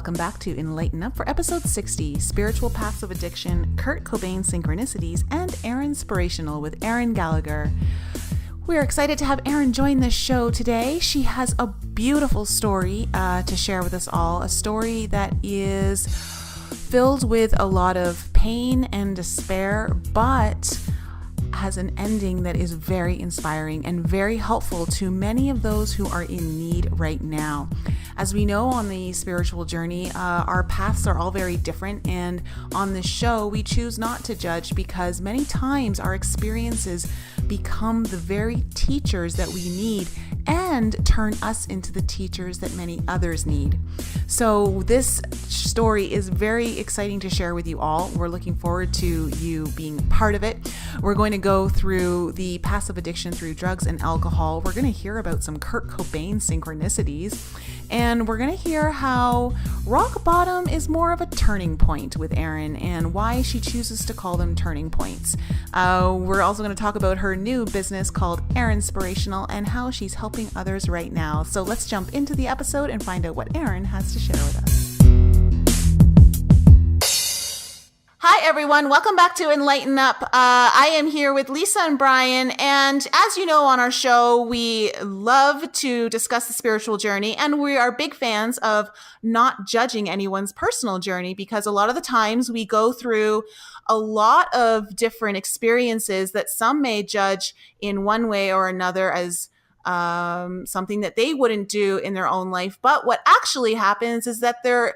Welcome back to Enlighten Up for episode 60, Spiritual Paths of Addiction, Kurt Cobain Synchronicities, and Erinspirational with Erin Gallagher. We're excited to have Erin join this show today. She has a beautiful story to share with us all, a story that is filled with a lot of pain and despair, but has an ending that is very inspiring and very helpful to many of those who are in need right now. As we know on the spiritual journey, our paths are all very different, and on this show, we choose not to judge because many times our experiences become the very teachers that we need and turn us into the teachers that many others need. So this story is very exciting to share with you all. We're looking forward to you being part of it. We're going to go through the passive addiction through drugs and alcohol. We're going to hear about some Kurt Cobain synchronicities. And we're going to hear how rock bottom is more of a turning point with Erin and why she chooses to call them turning points. We're also going to talk about her new business called Erinspirational and how she's helping others right now. So let's jump into the episode and find out what Erin has to share with us. Hi, everyone. Welcome back to Enlighten Up. I am here with Lisa and Brian. And as you know, on our show, we love to discuss the spiritual journey. And we are big fans of not judging anyone's personal journey because a lot of the times we go through a lot of different experiences that some may judge in one way or another as something that they wouldn't do in their own life. But what actually happens is that they're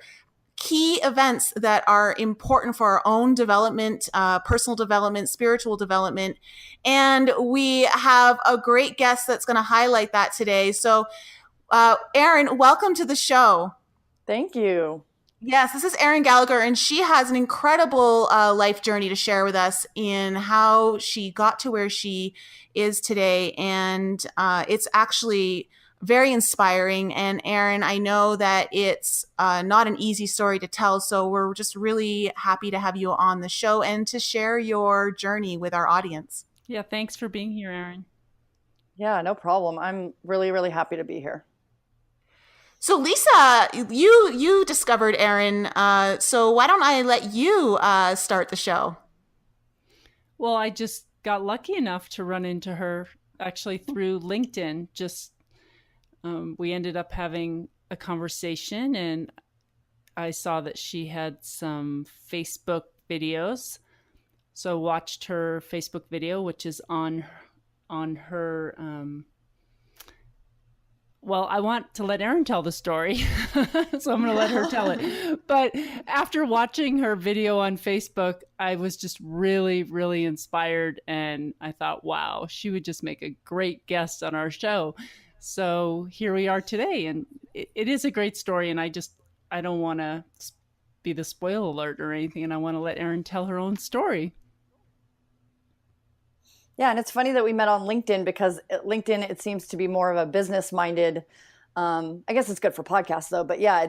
key events that are important for our own development, personal development, spiritual development. And we have a great guest that's going to highlight that today. So, Erin, welcome to the show. Thank you. Yes, this is Erin Gallagher, and she has an incredible life journey to share with us in how she got to where she is today. And it's actually very inspiring. And Erin, I know that it's not an easy story to tell. So we're just really happy to have you on the show and to share your journey with our audience. Yeah, thanks for being here, Erin. Yeah, no problem. I'm really, really happy to be here. So Lisa, you discovered Erin. So why don't I let you start the show? Well, I just got lucky enough to run into her actually through LinkedIn. We ended up having a conversation and I saw that she had some Facebook videos. So watched her Facebook video, which is on her, well, I want to let Erin tell the story, so I'm going to let her tell it. But after watching her video on Facebook, I was just really, really inspired. And I thought, wow, she would just make a great guest on our show. So here we are today, and it is a great story, and I don't want to be the spoiler alert or anything, and I want to let Erin tell her own story. Yeah, and it's funny that we met on LinkedIn because LinkedIn, it seems to be more of a business-minded, I guess it's good for podcasts though, but yeah,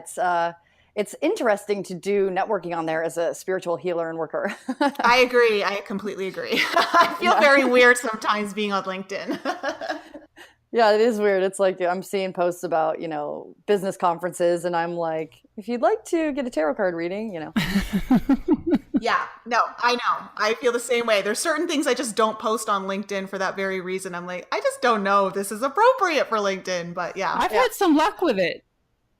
it's interesting to do networking on there as a spiritual healer and worker. I agree. I completely agree. I feel very weird sometimes being on LinkedIn. Yeah, it is weird. It's like I'm seeing posts about, business conferences and I'm like, if you'd like to get a tarot card reading, Yeah, no, I know. I feel the same way. There's certain things I just don't post on LinkedIn for that very reason. I'm like, I just don't know if this is appropriate for LinkedIn, but yeah. I've had some luck with it.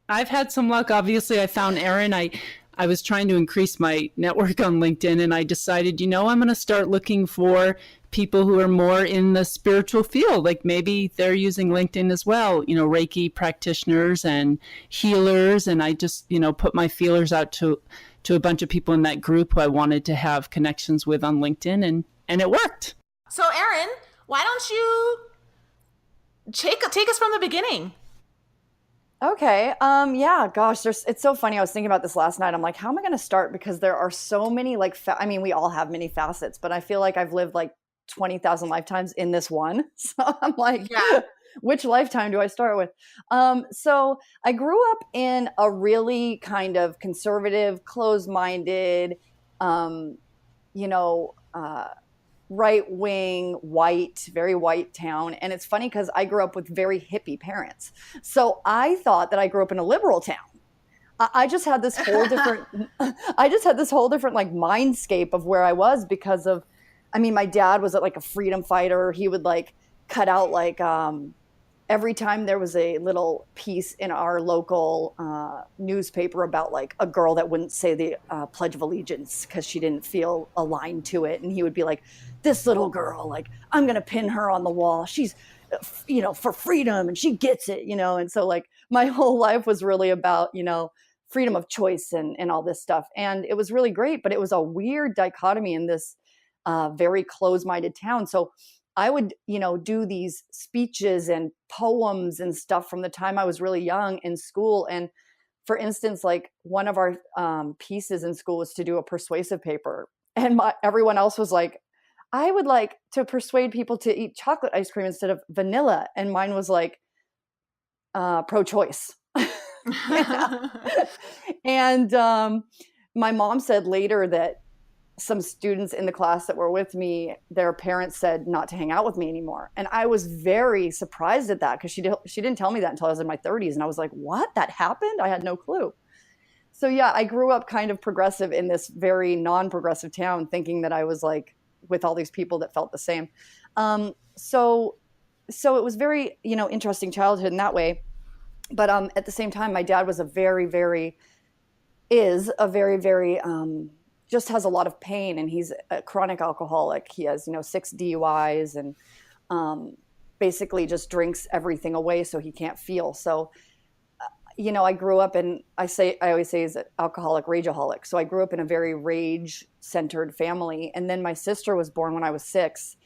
Obviously, I found Erin. I was trying to increase my network on LinkedIn and I decided, I'm going to start looking for people who are more in the spiritual field. Like maybe they're using LinkedIn as well, Reiki practitioners and healers. And I just, put my feelers out to a bunch of people in that group who I wanted to have connections with on LinkedIn and it worked. So Erin, why don't you take us from the beginning? Okay. Yeah, gosh, it's so funny. I was thinking about this last night. I'm like, how am I going to start? Because there are so many, we all have many facets, but I feel like I've lived 20,000 lifetimes in this one. So I'm like, yeah. Which lifetime do I start with? So I grew up in a really kind of conservative, closed-minded, right-wing, very white town. And it's funny because I grew up with very hippie parents. So I thought that I grew up in a liberal town. I just had this whole different, like mindscape of where I was because of, I mean, my dad was like a freedom fighter. He would like cut out like, every time there was a little piece in our local newspaper about like a girl that wouldn't say the Pledge of Allegiance because she didn't feel aligned to it. And he would be like, this little girl, like, I'm going to pin her on the wall. She's, for freedom and she gets it, And so like my whole life was really about, freedom of choice and all this stuff. And it was really great, but it was a weird dichotomy in this very closed-minded town. So I would, do these speeches and poems and stuff from the time I was really young in school. And for instance, like one of our pieces in school was to do a persuasive paper. And everyone else was like, I would like to persuade people to eat chocolate ice cream instead of vanilla. And mine was like, pro-choice. And my mom said later that some students in the class that were with me, their parents said not to hang out with me anymore. And I was very surprised at that because she didn't tell me that until I was in my 30s. And I was like, what? That happened? I had no clue. So yeah, I grew up kind of progressive in this very non-progressive town, thinking that I was like with all these people that felt the same. So it was very, interesting childhood in that way. But at the same time, my dad was a very, very just has a lot of pain, and he's a chronic alcoholic. He has, 6 DUIs and basically just drinks everything away so he can't feel. So, I grew up in, I always say he's an alcoholic rageaholic. So I grew up in a very rage-centered family. And then my sister was born when I was 6,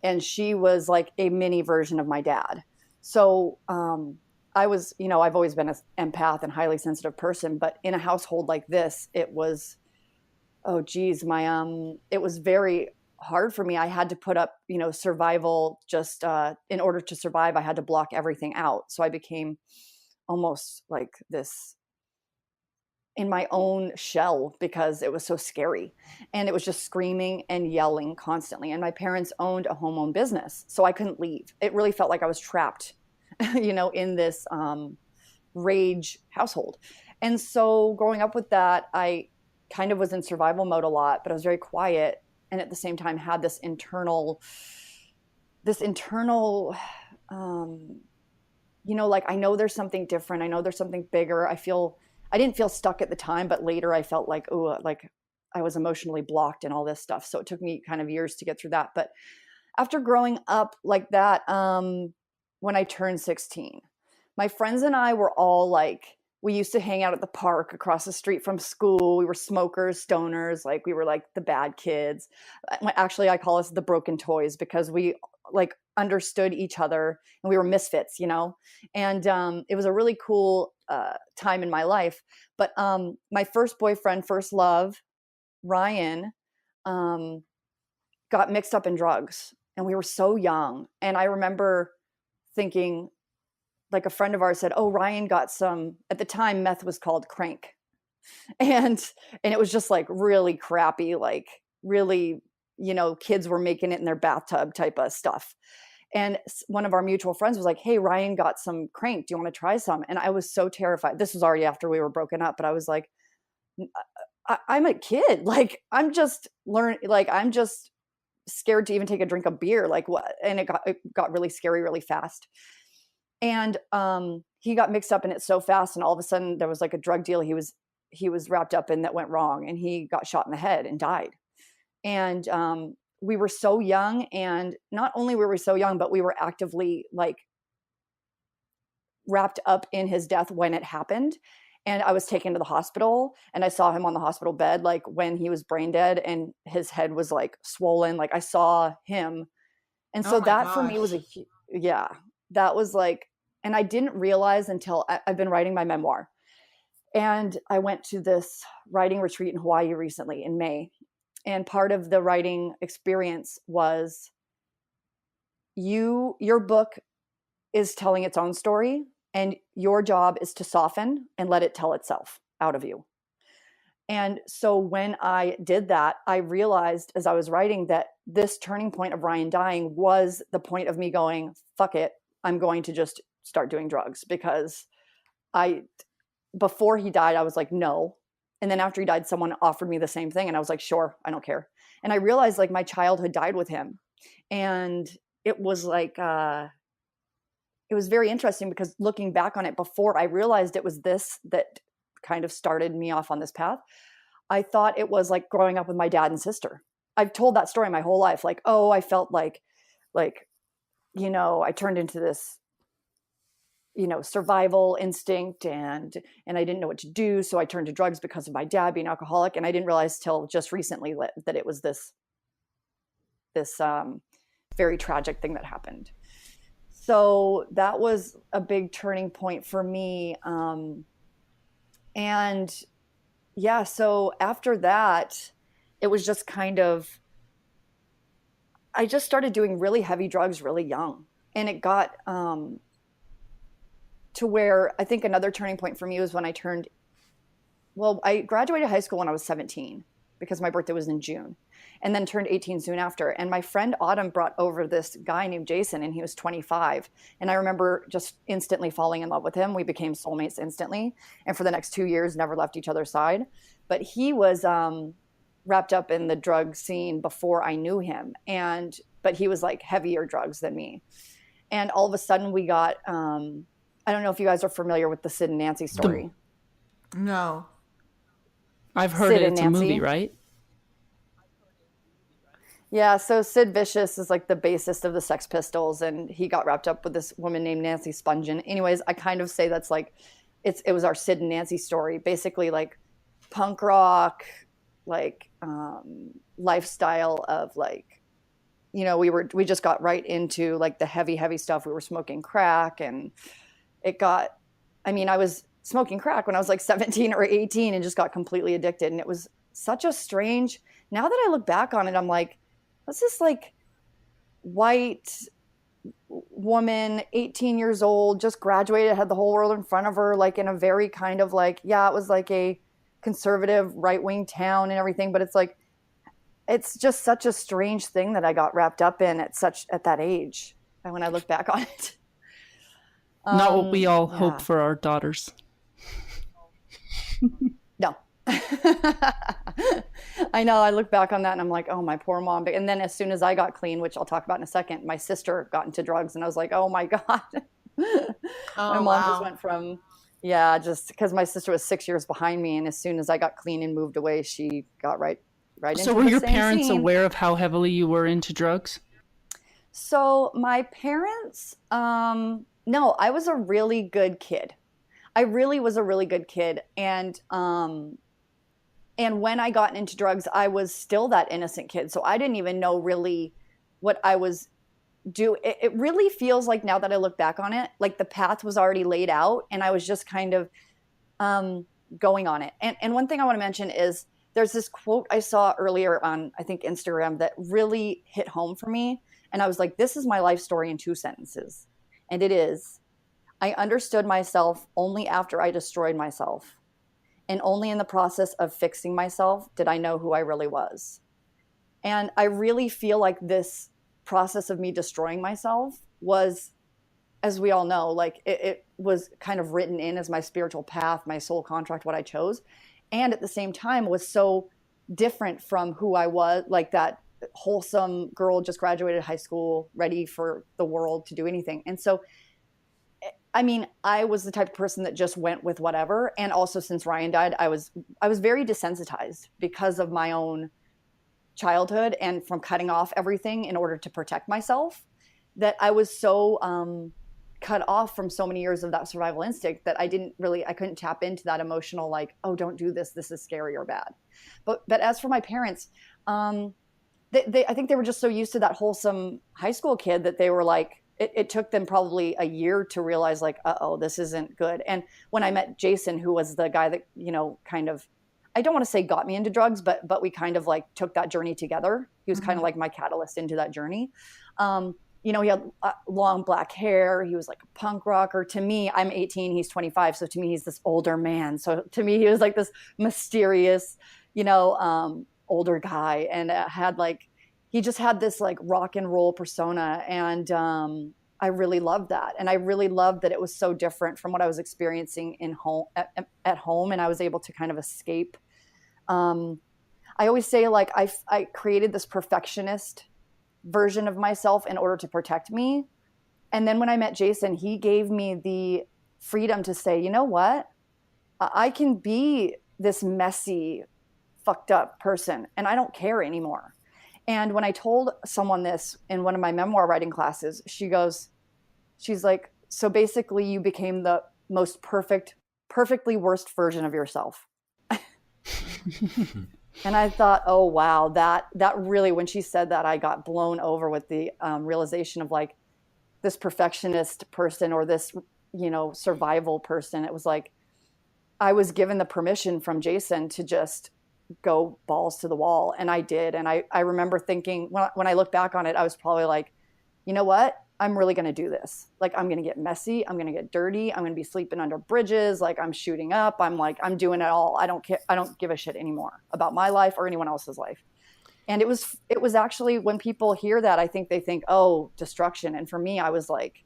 and she was like a mini version of my dad. So I was, I've always been an empath and highly sensitive person, but in a household like this, it was, oh geez, it was very hard for me. I had to put up, survival just in order to survive. I had to block everything out. So I became almost like this in my own shell because it was so scary. And it was just screaming and yelling constantly. And my parents owned a home-owned business, so I couldn't leave. It really felt like I was trapped, in this rage household. And so growing up with that, I kind of was in survival mode a lot, but I was very quiet. And at the same time had this internal, like, I know there's something different. I know there's something bigger. I didn't feel stuck at the time, but later I felt like, oh, like I was emotionally blocked and all this stuff. So it took me kind of years to get through that. But after growing up like that, when I turned 16, my friends and I were all like, we used to hang out at the park across the street from school. We were smokers, stoners, like we were like the bad kids. Actually, I call us the broken toys because we like understood each other and we were misfits, and it was a really cool time in my life. But my first boyfriend, first love, Ryan, got mixed up in drugs, and we were so young. And I remember thinking, like a friend of ours said, oh, Ryan got some, at the time, meth was called crank. And it was just like really crappy, like really, kids were making it in their bathtub type of stuff. And one of our mutual friends was like, hey, Ryan got some crank. Do you want to try some? And I was so terrified. This was already after we were broken up, but I was like, I'm a kid. Like, I'm just I'm just scared to even take a drink of beer. Like what? And it got really scary really fast. And he got mixed up in it so fast. And all of a sudden there was like a drug deal he was wrapped up in that went wrong. And he got shot in the head and died. And we were so young. And not only were we so young, but we were actively like wrapped up in his death when it happened. And I was taken to the hospital, and I saw him on the hospital bed, like when he was brain dead and his head was like swollen. Like I saw him. And so that for me was that was like, and I didn't realize until I've been writing my memoir. And I went to this writing retreat in Hawaii recently in May. And part of the writing experience was your book is telling its own story, and your job is to soften and let it tell itself out of you. And so when I did that, I realized as I was writing that this turning point of Ryan dying was the point of me going, fuck it, I'm going to just start doing drugs, because before he died, I was like, no. And then after he died, someone offered me the same thing. And I was like, sure, I don't care. And I realized like my childhood died with him. And it was like, it was very interesting because looking back on it before I realized it was this that kind of started me off on this path. I thought it was like growing up with my dad and sister. I've told that story my whole life. Like, oh, I felt like, I turned into this, survival instinct and I didn't know what to do. So I turned to drugs because of my dad being alcoholic. And I didn't realize till just recently that it was this very tragic thing that happened. So that was a big turning point for me. And yeah, so after that, it was just kind of, I just started doing really heavy drugs really young. And it got to where I think another turning point for me was when I graduated high school when I was 17 because my birthday was in June, and then turned 18 soon after. And my friend Autumn brought over this guy named Jason, and he was 25. And I remember just instantly falling in love with him. We became soulmates instantly. And for the next 2 years, never left each other's side. But he was wrapped up in the drug scene before I knew him. But he was like heavier drugs than me. And all of a sudden we got, I don't know if you guys are familiar with the Sid and Nancy story. No. I've heard Sid it. and It's Nancy. a movie, right? Yeah, so Sid Vicious is like the bassist of the Sex Pistols, and he got wrapped up with this woman named Nancy Spungen. Anyways, I kind of say that's like, it was our Sid and Nancy story. Basically like punk rock, like lifestyle of like, we just got right into like the heavy stuff. We were smoking crack, and I was smoking crack when I was like 17 or 18 and just got completely addicted. And it was such a strange, now that I look back on it, I'm like, what's this like white woman, 18 years old, just graduated, had the whole world in front of her, like in a very kind of like, yeah, it was like a conservative right-wing town and everything. But it's like, it's just such a strange thing that I got wrapped up in at that age. And when I look back on it, not what we all hope for our daughters. No. I know. I look back on that and I'm like, oh, my poor mom. And then as soon as I got clean, which I'll talk about in a second, my sister got into drugs, and I was like, oh my God. My mom just went from, just because my sister was 6 years behind me. And as soon as I got clean and moved away, she got right into the same scene. So were your parents aware of how heavily you were into drugs? So my parents, no, I was a really good kid. I really was a really good kid. And when I got into drugs, I was still that innocent kid. So I didn't even know really what I was doing. It really feels like, now that I look back on it, like the path was already laid out and I was just kind of going on it. And one thing I want to mention is there's this quote I saw earlier on, I think, Instagram that really hit home for me. And I was like, this is my life story in 2 sentences. And it is, I understood myself only after I destroyed myself. And only in the process of fixing myself did I know who I really was. And I really feel like this process of me destroying myself was, as we all know, like it was kind of written in as my spiritual path, my soul contract, what I chose. And at the same time was so different from who I was, like that wholesome girl just graduated high school, ready for the world to do anything. And so, I mean, I was the type of person that just went with whatever. And also, since Ryan died, I was very desensitized because of my own childhood and from cutting off everything in order to protect myself, that I was so cut off from so many years of that survival instinct that I couldn't tap into that emotional, like, oh, don't do this. This is scary or bad. But as for my parents, I think they were just so used to that wholesome high school kid that they were like, it took them probably a year to realize like, uh-oh, this isn't good. And when I met Jason, who was the guy that, kind of, I don't want to say got me into drugs, but we kind of like took that journey together. He was kind of like my catalyst into that journey. He had long black hair. He was like a punk rocker. To me, I'm 18, he's 25. So to me, he's this older man. So to me, he was like this mysterious, older guy, and he just had this like rock and roll persona. And I really loved that. And I really loved that it was so different from what I was experiencing at home. And I was able to kind of escape. I always say, like, I created this perfectionist version of myself in order to protect me. And then when I met Jason, he gave me the freedom to say, you know what? I can be this messy, fucked up person, and I don't care anymore. And when I told someone this in one of my memoir writing classes, she's like, so basically you became the most perfectly worst version of yourself. And I thought, oh, wow, that really, when she said that, I got blown over with the realization of, like, this perfectionist person or this, survival person. It was like, I was given the permission from Jason to just go balls to the wall. And I did. And I remember thinking, when I look back on it, I was probably like, you know what? I'm really going to do this. Like, I'm going to get messy. I'm going to get dirty. I'm going to be sleeping under bridges. Like, I'm shooting up. I'm doing it all. I don't care. I don't give a shit anymore about my life or anyone else's life. And it was actually, when people hear that, I think they think, oh, destruction. And for me, I was like,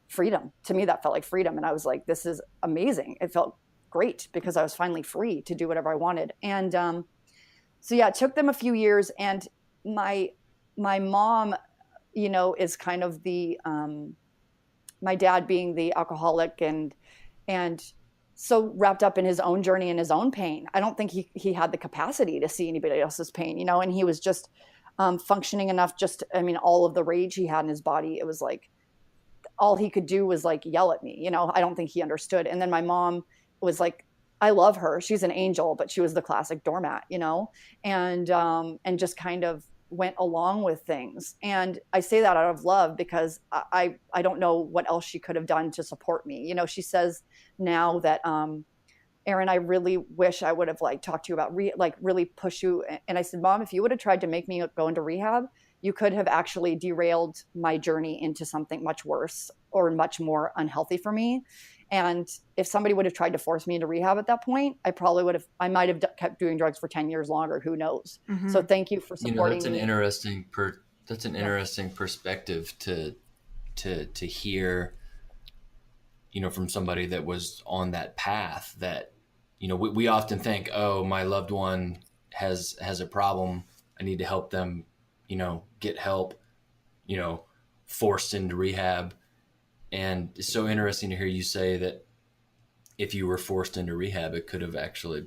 freedom. To me, that felt like freedom. And I was like, this is amazing. It felt great because I was finally free to do whatever I wanted. And so yeah, it took them a few years. And my mom, is kind of the my dad being the alcoholic and so wrapped up in his own journey and his own pain. I don't think he had the capacity to see anybody else's pain, and he was just functioning enough. All of the rage he had in his body, it was like all he could do was like yell at me. I don't think he understood. And then my mom was like, I love her. She's an angel, but she was the classic doormat, and just kind of went along with things. And I say that out of love because I don't know what else she could have done to support me. She says now that, Erin, I really wish I would have talked to you about really push you. And I said, Mom, if you would have tried to make me go into rehab, you could have actually derailed my journey into something much worse or much more unhealthy for me. And if somebody would have tried to force me into rehab at that point, I might have kept doing drugs for 10 years longer. Who knows? Mm-hmm. So thank you for supporting that's me. That's an interesting perspective to hear, from somebody that was on that path that, we often think, oh, my loved one has a problem. I need to help them, get help, forced into rehab. And it's so interesting to hear you say that if you were forced into rehab, it could have actually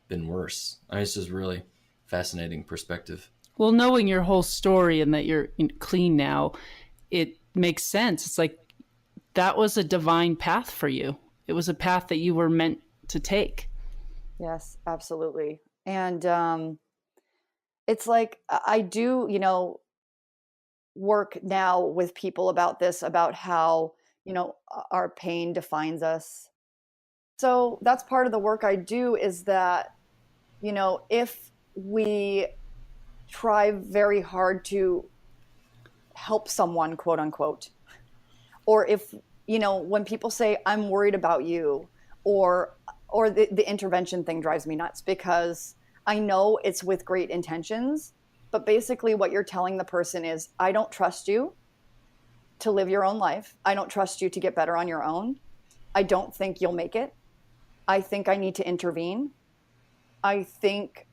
been worse. This is really fascinating perspective. Well, knowing your whole story and that you're clean now, it makes sense. It's like that was a divine path for you. It was a path that you were meant to take. Yes, absolutely. And it's like I do, work now with people about this, about how, our pain defines us. So that's part of the work I do, is that, if we try very hard to help someone, quote unquote, or if, when people say, I'm worried about you, or the intervention thing drives me nuts, because I know it's with great intentions. But basically what you're telling the person is, I don't trust you to live your own life. I don't trust you to get better on your own. I don't think you'll make it. I think I need to intervene. I think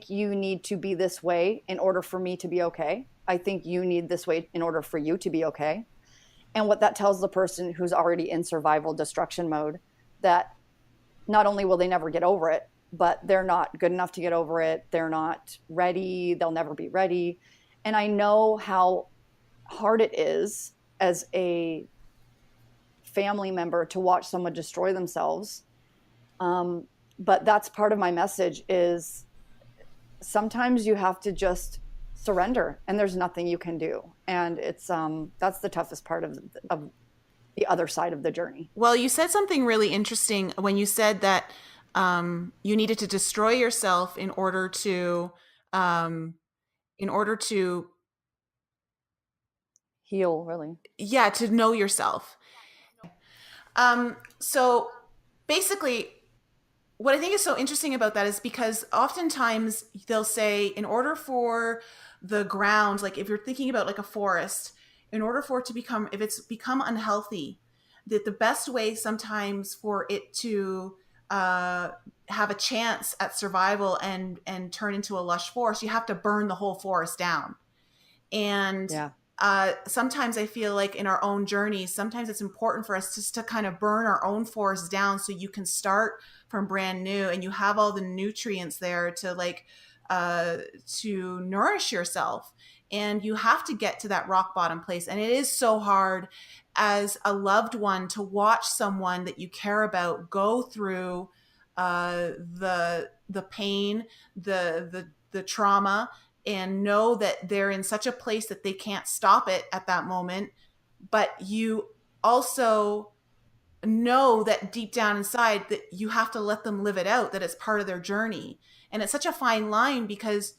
you need to be this way in order for me to be okay. I think you need this way in order for you to be okay. And what that tells the person who's already in survival destruction mode, that not only will they never get over it, but they're not good enough to get over it. They're not ready. They'll never be ready. And I know how hard it is as a family member to watch someone destroy themselves. But that's part of my message, is sometimes you have to just surrender and there's nothing you can do. And it's that's the toughest part of the other side of the journey. Well, you said something really interesting when you said that you needed to destroy yourself in order to heal, really. Yeah, to know yourself. So basically, what I think is so interesting about that is because oftentimes they'll say, in order for the ground, like if you're thinking about like a forest, in order for it to become, if it's become unhealthy, that the best way sometimes for it to have a chance at survival and turn into a lush forest, you have to burn the whole forest down. And sometimes I feel like in our own journeys, sometimes it's important for us just to kind of burn our own forest down so you can start from brand new and you have all the nutrients there to like to nourish yourself. And you have to get to that rock bottom place. And it is so hard as a loved one to watch someone that you care about go through the pain, the trauma, and know that they're in such a place that they can't stop it at that moment. But you also know that deep down inside that you have to let them live it out, that it's part of their journey. And it's such a fine line because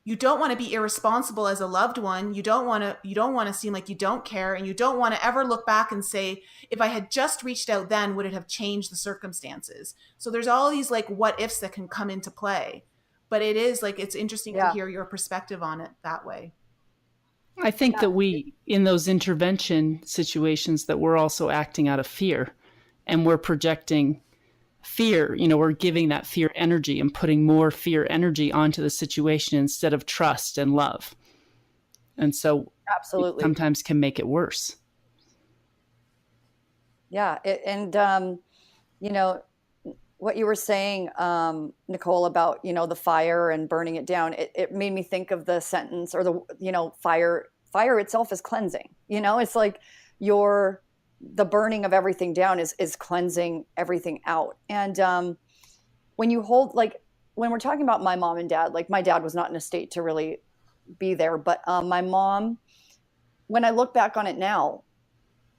you don't want to be irresponsible as a loved one. You don't want to seem like you don't care, and you don't want to ever look back and say, if I had just reached out then, would it have changed the circumstances? So there's all these like what ifs that can come into play. But it is like, it's interesting to hear your perspective on it that way. I think that we, in those intervention situations, that we're also acting out of fear, and we're projecting fear. We're giving that fear energy and putting more fear energy onto the situation instead of trust and love. And so absolutely, it sometimes can make it worse. Yeah. What you were saying, Nicole, about, the fire and burning it down, it made me think of the sentence, or the, fire itself is cleansing. It's like the burning of everything down is cleansing everything out. And when you hold, like, when we're talking about my mom and dad, like my dad was not in a state to really be there, but my mom, when I look back on it now,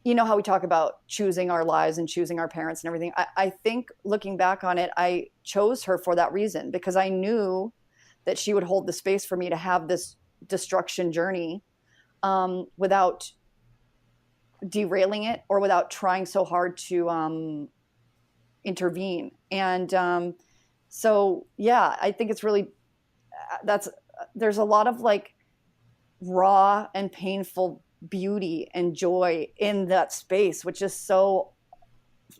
how we talk about choosing our lives and choosing our parents and everything. I think looking back on it, I chose her for that reason, because I knew that she would hold the space for me to have this destruction journey without derailing it or without trying so hard to intervene. And so, yeah, I think it's really, there's a lot of like raw and painful beauty and joy in that space, which is so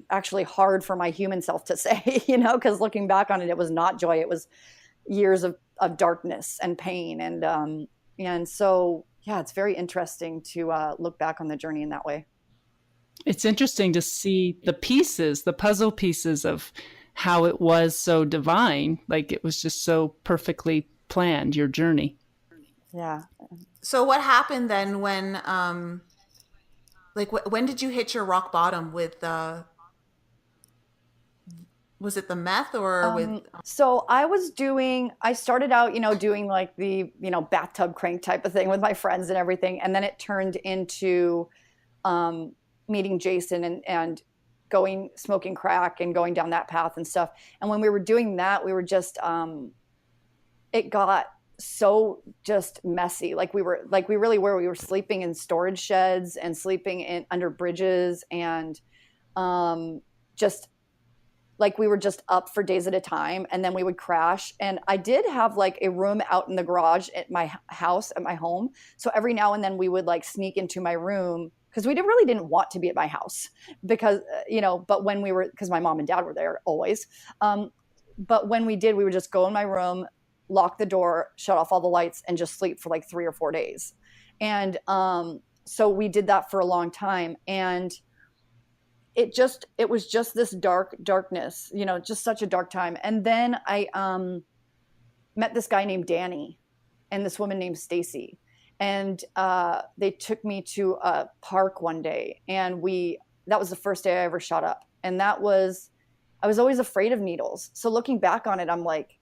actually hard for my human self to say, because looking back on it, it was not joy. It was years of darkness and pain. And so, yeah, it's very interesting to look back on the journey in that way. It's interesting to see the pieces, the puzzle pieces of how it was so divine. Like it was just so perfectly planned, your journey. Yeah. So what happened then when, when did you hit your rock bottom with, was it the meth or with? So I started out, doing like the, bathtub crank type of thing with my friends and everything. And then it turned into meeting Jason and smoking crack and going down that path and stuff. And when we were doing that, we were just, it got so just messy. We were sleeping in storage sheds and sleeping under bridges, and just like we were just up for days at a time, and then we would crash. And I did have like a room out in the garage at my house, at my home. So every now and then we would like sneak into my room, because we really didn't want to be at my house, because but when we were, because my mom and dad were there always, but when we did, we would just go in my room, lock the door, shut off all the lights, and just sleep for like 3 or 4 days. And so we did that for a long time. And it was just this darkness, just such a dark time. And then I met this guy named Danny and this woman named Stacy. And they took me to a park one day, and that was the first day I ever shot up. And I was always afraid of needles. So looking back on it, I'm like,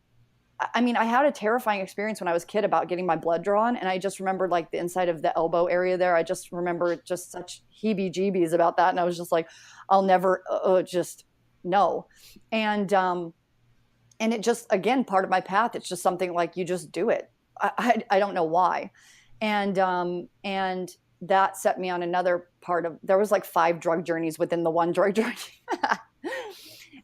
I mean, I had a terrifying experience when I was a kid about getting my blood drawn. And I just remembered like the inside of the elbow area there. I just remember just such heebie-jeebies about that. And I was just like, I'll never just no. And it just, again, part of my path. It's just something like you just do it. I don't know why. And that set me on another part of, there was like 5 drug journeys within the one drug journey.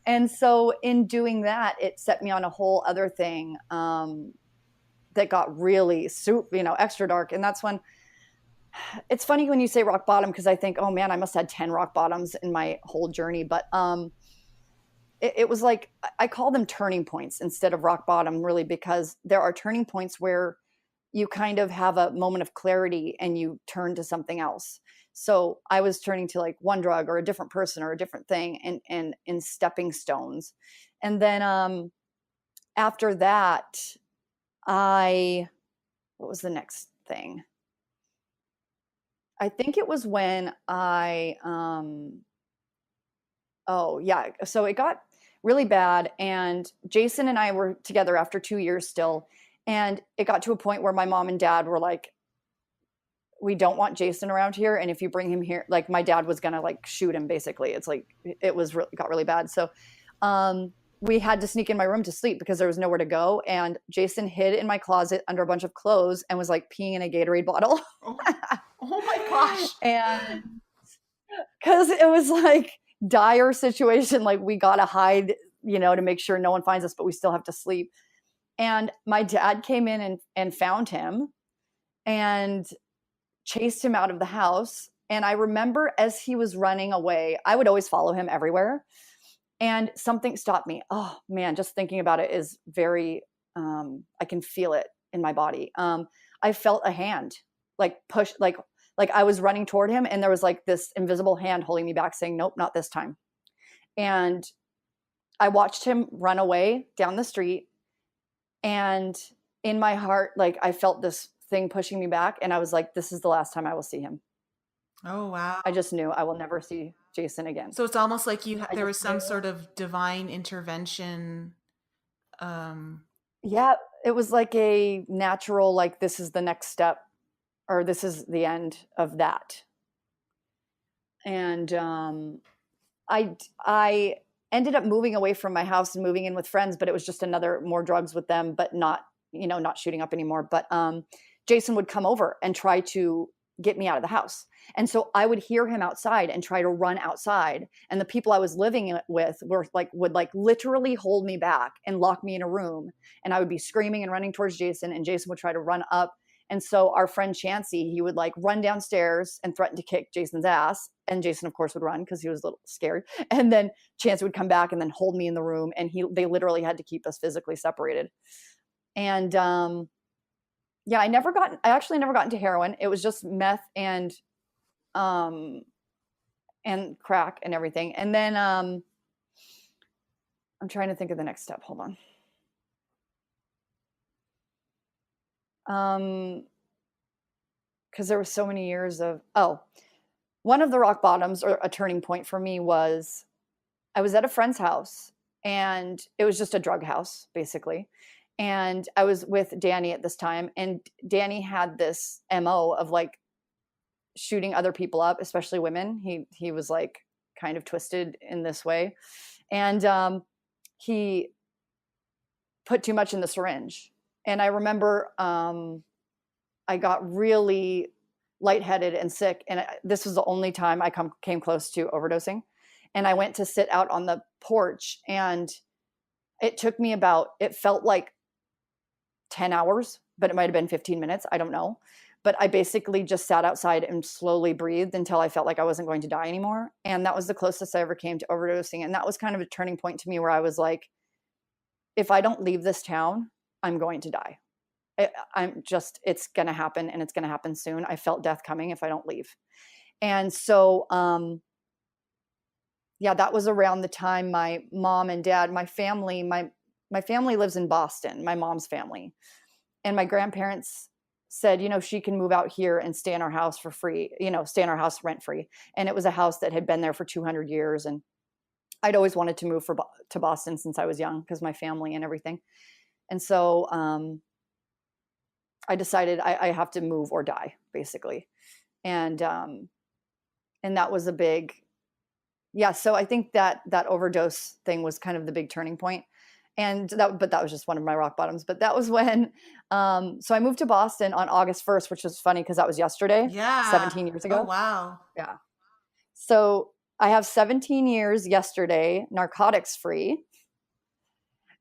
And so in doing that, it set me on a whole other thing that got really extra dark. And that's when It's funny when you say rock bottom, because I think, oh man, I must have had 10 rock bottoms in my whole journey. But it was like, I call them turning points instead of rock bottom, really, because there are turning points where you kind of have a moment of clarity and you turn to something else. So I was turning to like one drug or a different person or a different thing, and in stepping stones. And then after that, what was the next thing? I think it was when oh yeah, so it got really bad, and Jason and I were together after 2 years still, and it got to a point where my mom and dad were like, we don't want Jason around here, and if you bring him here, like my dad was gonna like shoot him basically. It's like got really bad. So we had to sneak in my room to sleep because there was nowhere to go, and Jason hid in my closet under a bunch of clothes and was like peeing in a Gatorade bottle. Oh my gosh. And because it was like dire situation, like we gotta hide, to make sure no one finds us, but we still have to sleep. And my dad came in and found him and chased him out of the house. And I remember as he was running away, I would always follow him everywhere, and something stopped me. Oh man, just thinking about it is very I can feel it in my body. I felt a hand like push, like I was running toward him, and there was like this invisible hand holding me back saying, nope, not this time. And I watched him run away down the street, and in my heart, like I felt this thing pushing me back, and I was like, this is the last time I will see him. Oh wow. I just knew I will never see Jason again. So it's almost like there was some sort of divine intervention. Yeah, it was like a natural, like this is the next step, or this is the end of that. And I ended up moving away from my house and moving in with friends, but it was just another more drugs with them, but not shooting up anymore. But Jason would come over and try to get me out of the house. And so I would hear him outside and try to run outside. And the people I was living with would literally hold me back and lock me in a room. And I would be screaming and running towards Jason, and Jason would try to run up. And so our friend Chancey, he would like run downstairs and threaten to kick Jason's ass. And Jason, of course, would run because he was a little scared. And then Chancey would come back and then hold me in the room. And they literally had to keep us physically separated. And yeah, I actually never got into heroin. It was just meth and crack and everything. And then I'm trying to think of the next step. Hold on. Because there were so many years of, one of the rock bottoms or a turning point for me was I was at a friend's house, and it was just a drug house basically. And I was with Danny at this time, and Danny had this MO of like shooting other people up, especially women. He was like kind of twisted in this way. And he put too much in the syringe. And I remember I got really lightheaded and sick. And this was the only time I came close to overdosing. And I went to sit out on the porch, and it took me it felt like 10 hours, but it might've been 15 minutes. I don't know. But I basically just sat outside and slowly breathed until I felt like I wasn't going to die anymore. And that was the closest I ever came to overdosing. And that was kind of a turning point to me where I was like, if I don't leave this town, I'm going to die. It's going to happen, and it's going to happen soon. I felt death coming if I don't leave. And so, yeah, that was around the time my mom and dad, my family lives in Boston, my mom's family. And my grandparents said, she can move out here and stay in our house for free, stay in our house rent free. And it was a house that had been there for 200 years. And I'd always wanted to move to Boston since I was young, because my family and everything. And so I decided I have to move or die, basically. And that was a big, yeah. So I think that overdose thing was kind of the big turning point. But that was just one of my rock bottoms. But that was when, so I moved to Boston on August 1st, which was funny because that was yesterday. Yeah. 17 years ago. Oh, wow. Yeah. So I have 17 years yesterday, narcotics free.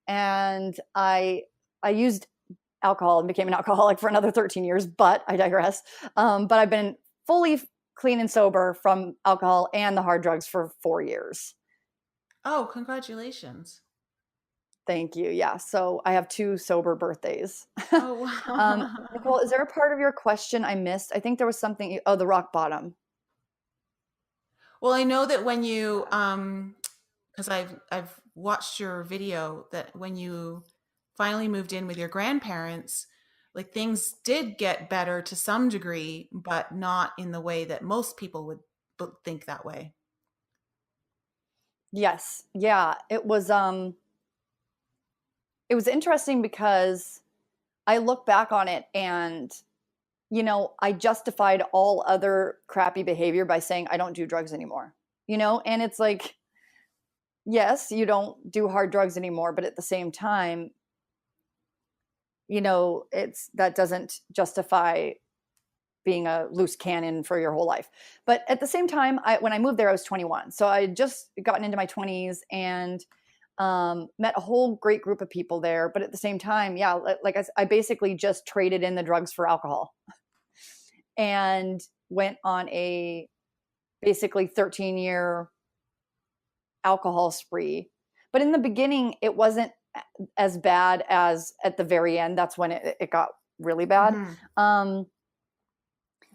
And I used alcohol and became an alcoholic for another 13 years, but I digress. But I've been fully clean and sober from alcohol and the hard drugs for 4 years. Oh, congratulations. Thank you. Yeah. So I have 2 sober birthdays. Oh, Nicole, is there a part of your question I missed? I think there was something. Oh, the rock bottom. well, I know that when you, because I've watched your video, that when you finally moved in with your grandparents, like things did get better to some degree, but not in the way that most people would think that way. Yes. Yeah. It was interesting because I look back on it and, I justified all other crappy behavior by saying I don't do drugs anymore, and it's like, yes, you don't do hard drugs anymore, but at the same time, that doesn't justify being a loose cannon for your whole life. But at the same time, when I moved there, I was 21. So I had just gotten into my 20s and met a whole great group of people there. But at the same time, yeah, like I basically just traded in the drugs for alcohol and went on a basically 13-year alcohol spree. But in the beginning, it wasn't as bad as at the very end. That's when it got really bad. Mm-hmm.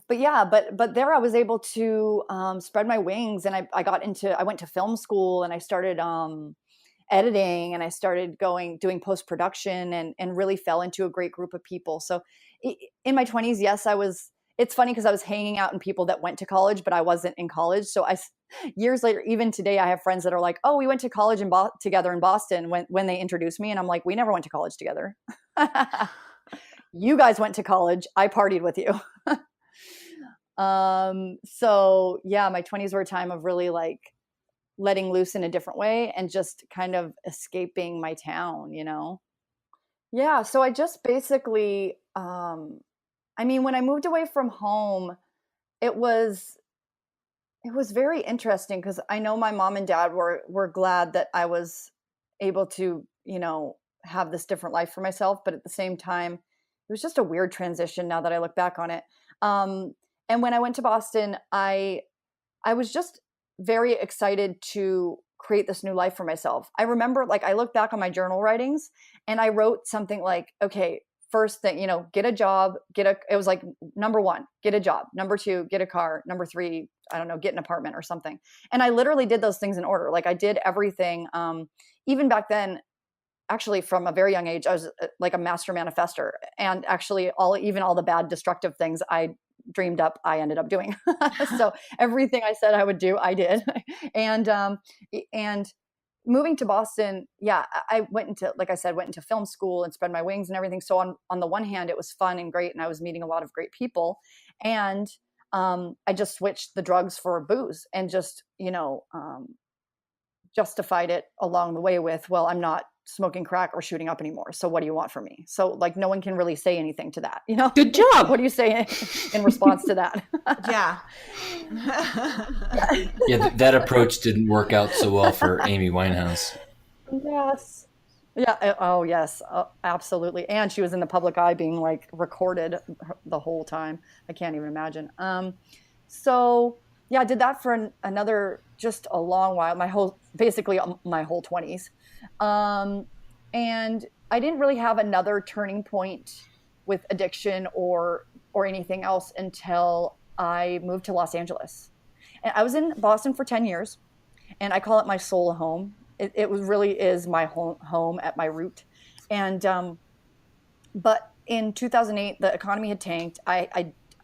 But yeah, but there I was able to spread my wings, and I went to film school, and I started editing, and I started doing post-production, and really fell into a great group of people. So in my 20s, yes, it's funny because I was hanging out in people that went to college, but I wasn't in college. So years later, even today, I have friends that are like, oh, we went to college together in Boston when they introduced me. And I'm like, we never went to college together. You guys went to college. I partied with you. So yeah, my 20s were a time of really like letting loose in a different way and just kind of escaping my town, Yeah. So I just basically, when I moved away from home, it was very interesting because I know my mom and dad were glad that I was able to, have this different life for myself. But at the same time, it was just a weird transition now that I look back on it. And when I went to Boston, I was just very excited to create this new life for myself. I remember, like, I look back on my journal writings and I wrote something like, okay, first thing, get a job, it was like, number 1, get a job. Number 2, get a car. Number 3, I don't know, get an apartment or something. And I literally did those things in order. Like I did everything. Even back then, actually from a very young age, I was like a master manifester, and actually all the bad destructive things I dreamed up, I ended up doing. So everything I said I would do, I did. And moving to Boston, yeah, I went into film school and spread my wings and everything. So on the one hand, it was fun and great, and I was meeting a lot of great people. And I just switched the drugs for booze and just, justified it along the way with, well, I'm not smoking crack or shooting up anymore. So what do you want from me? So like no one can really say anything to that, Good job. What do you say in response to that? Yeah. Yeah, that approach didn't work out so well for Amy Winehouse. Yes. Yeah. Oh, yes. Absolutely. And she was in the public eye being like recorded the whole time. I can't even imagine. So yeah, I did that for another, just a long while, basically my whole 20s. And I didn't really have another turning point with addiction or anything else until I moved to Los Angeles. And I was in Boston for 10 years, and I call it my soul home. It really is my home at my root. And but in 2008, the economy had tanked.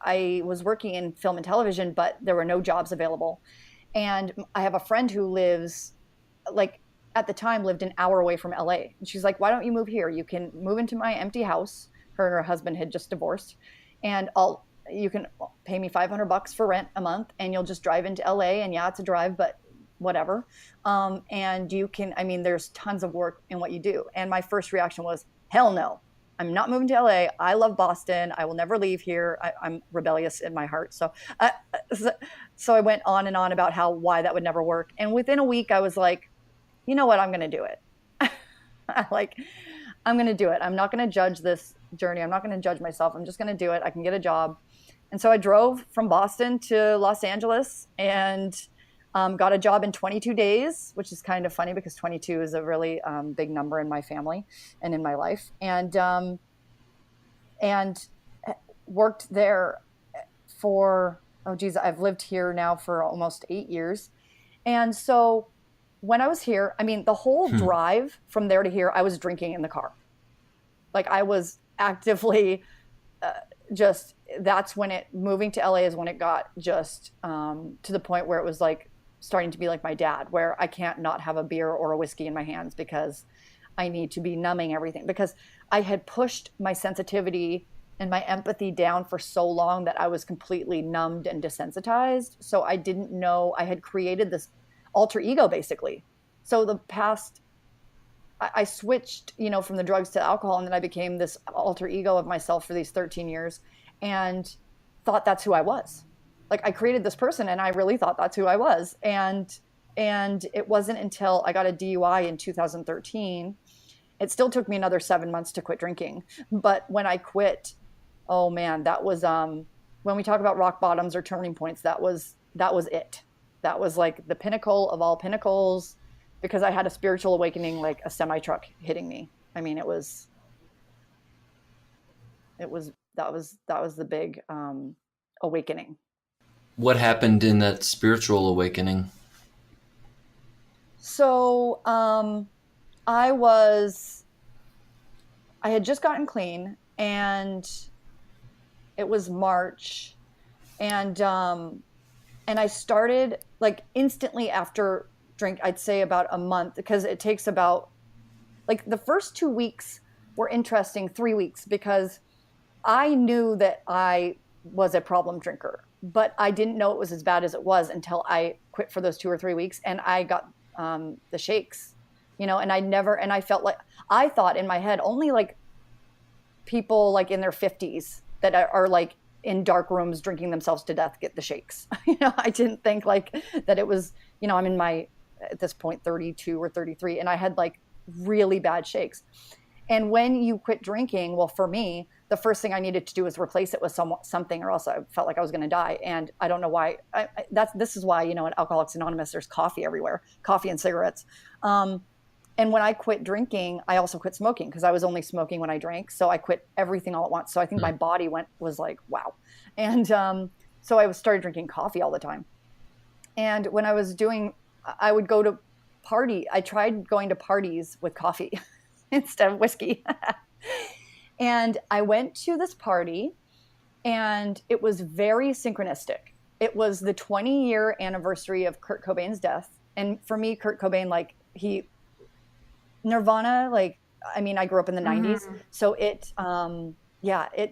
I was working in film and television, but there were no jobs available. And I have a friend who lives, like, at the time lived an hour away from LA. And she's like, why don't you move here? You can move into my empty house. Her and her husband had just divorced. And you can pay me $500 for rent a month, and you'll just drive into LA. And yeah, it's a drive, but whatever. And you can, there's tons of work in what you do. And my first reaction was, hell no. I'm not moving to LA. I love Boston. I will never leave here. I'm rebellious in my heart. So I went on and on about why that would never work. And within a week, I was like, you know what? I'm going to do it. I'm going to do it. I'm not going to judge this journey. I'm not going to judge myself. I'm just going to do it. I can get a job. And so I drove from Boston to Los Angeles and got a job in 22 days, which is kind of funny because 22 is a really big number in my family and in my life. And worked there for, I've lived here now for almost 8 years. And so when I was here, I mean, the whole drive from there to here, I was drinking in the car. Like I was actively that's when moving to LA is when it got just to the point where it was like starting to be like my dad, where I can't not have a beer or a whiskey in my hands because I need to be numbing everything, because I had pushed my sensitivity and my empathy down for so long that I was completely numbed and desensitized. So I didn't know I had created this alter ego basically. So I switched, from the drugs to alcohol, and then I became this alter ego of myself for these 13 years and thought that's who I was. Like I created this person and I really thought that's who I was. And it wasn't until I got a DUI in 2013. It still took me another 7 months to quit drinking. But when I quit, oh man, that was, when we talk about rock bottoms or turning points, that was it. That was like the pinnacle of all pinnacles, because I had a spiritual awakening, like a semi truck hitting me. I mean, that was the big awakening. What happened in that spiritual awakening? So I had just gotten clean, and it was March, and I started like instantly after drink, I'd say about a month, because it takes about, like, the first 2 weeks were interesting, 3 weeks, because I knew that I was a problem drinker, but I didn't know it was as bad as it was until I quit for those 2 or 3 weeks and I got the shakes, and I felt like, I thought in my head only like people like in their 50s that are like in dark rooms drinking themselves to death get the shakes. I didn't think like that it was, I'm in my, at this point, 32 or 33, and I had like really bad shakes. And when you quit drinking, well, for me, the first thing I needed to do was replace it with something, or else I felt like I was going to die. And I don't know why. This is why, at Alcoholics Anonymous, there's coffee everywhere, coffee and cigarettes. And when I quit drinking, I also quit smoking, because I was only smoking when I drank. So I quit everything all at once. So I think my body was like, wow. And so I started drinking coffee all the time. And when I would go to I tried going to parties with coffee instead of whiskey. And I went to this party, and it was very synchronistic. It was the 20-year anniversary of Kurt Cobain's death. And for me, Kurt Cobain, like Nirvana, like, I mean, I grew up in the 90s. So it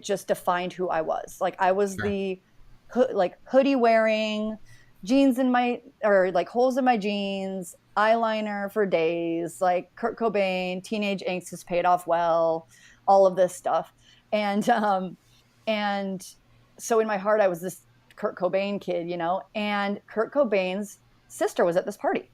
just defined who I was. Like I was the hoodie wearing, jeans like holes in my jeans, eyeliner for days, like Kurt Cobain, teenage angst has paid off well, all of this stuff. And so in my heart, I was this Kurt Cobain kid, and Kurt Cobain's sister was at this party,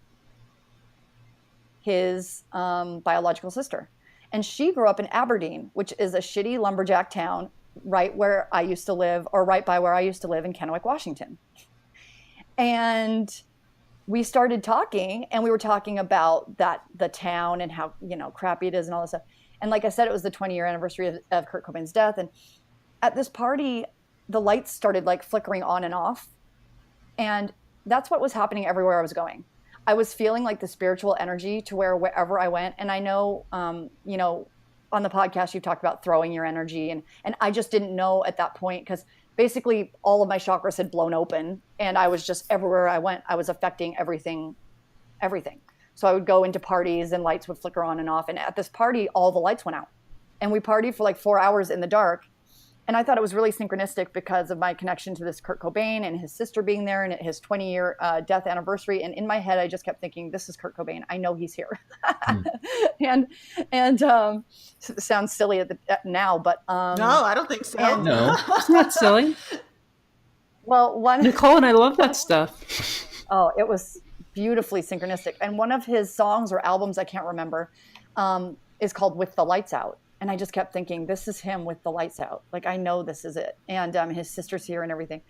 his biological sister. And she grew up in Aberdeen, which is a shitty lumberjack town right where I used to live, or right by where I used to live in Kennewick, Washington. And we started talking, and we were talking about the town and how, crappy it is and all this stuff. And like I said, it was the 20-year anniversary of Kurt Cobain's death. And at this party, the lights started like flickering on and off. And that's what was happening everywhere I was going. I was feeling like the spiritual energy to wherever I went. And I know, on the podcast, you've talked about throwing your energy. And I just didn't know at that point, because basically all of my chakras had blown open, and I was just, everywhere I went, I was affecting everything. So I would go into parties and lights would flicker on and off. And at this party, all the lights went out, and we partied for like 4 hours in the dark. And I thought it was really synchronistic because of my connection to this Kurt Cobain and his sister being there, and his 20-year death anniversary. And in my head, I just kept thinking, this is Kurt Cobain. I know he's here. And it sounds silly now, but no, I don't think so. No, It's not silly. Well, Nicole and I love that stuff. Oh, it was beautifully synchronistic. And one of his songs or albums, I can't remember, is called With the Lights Out. And I just kept thinking, this is him with the lights out. Like, I know this is it. And his sister's here and everything.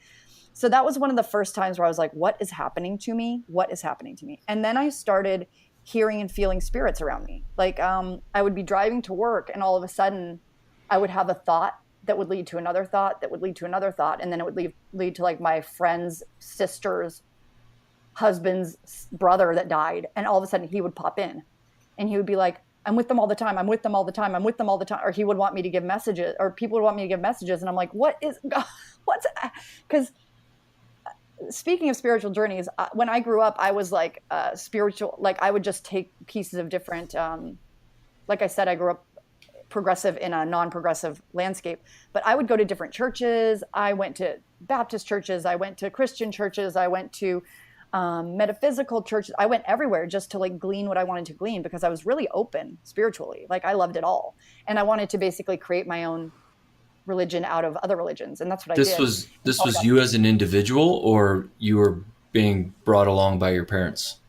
So that was one of the first times where I was like, what is happening to me? What is happening to me? And then I started hearing and feeling spirits around me. Like, I would be driving to work, and all of a sudden I would have a thought that would lead to another thought that would lead to another thought. And then it would lead to like my friend's sister's husband's brother that died. And all of a sudden he would pop in and he would be like, I'm with them all the time. I'm with them all the time. I'm with them all the time. Or he would want me to give messages, or people would want me to give messages. And I'm like, because speaking of spiritual journeys, when I grew up, I was like spiritual, like I would just take pieces of different, like I said, I grew up progressive in a non-progressive landscape, but I would go to different churches. I went to Baptist churches. I went to Christian churches. I went to metaphysical churches. I went everywhere just to like glean what I wanted to glean, because I was really open spiritually. Like, I loved it all. And I wanted to basically create my own religion out of other religions. And that's what I did. This was you as an individual, or you were being brought along by your parents?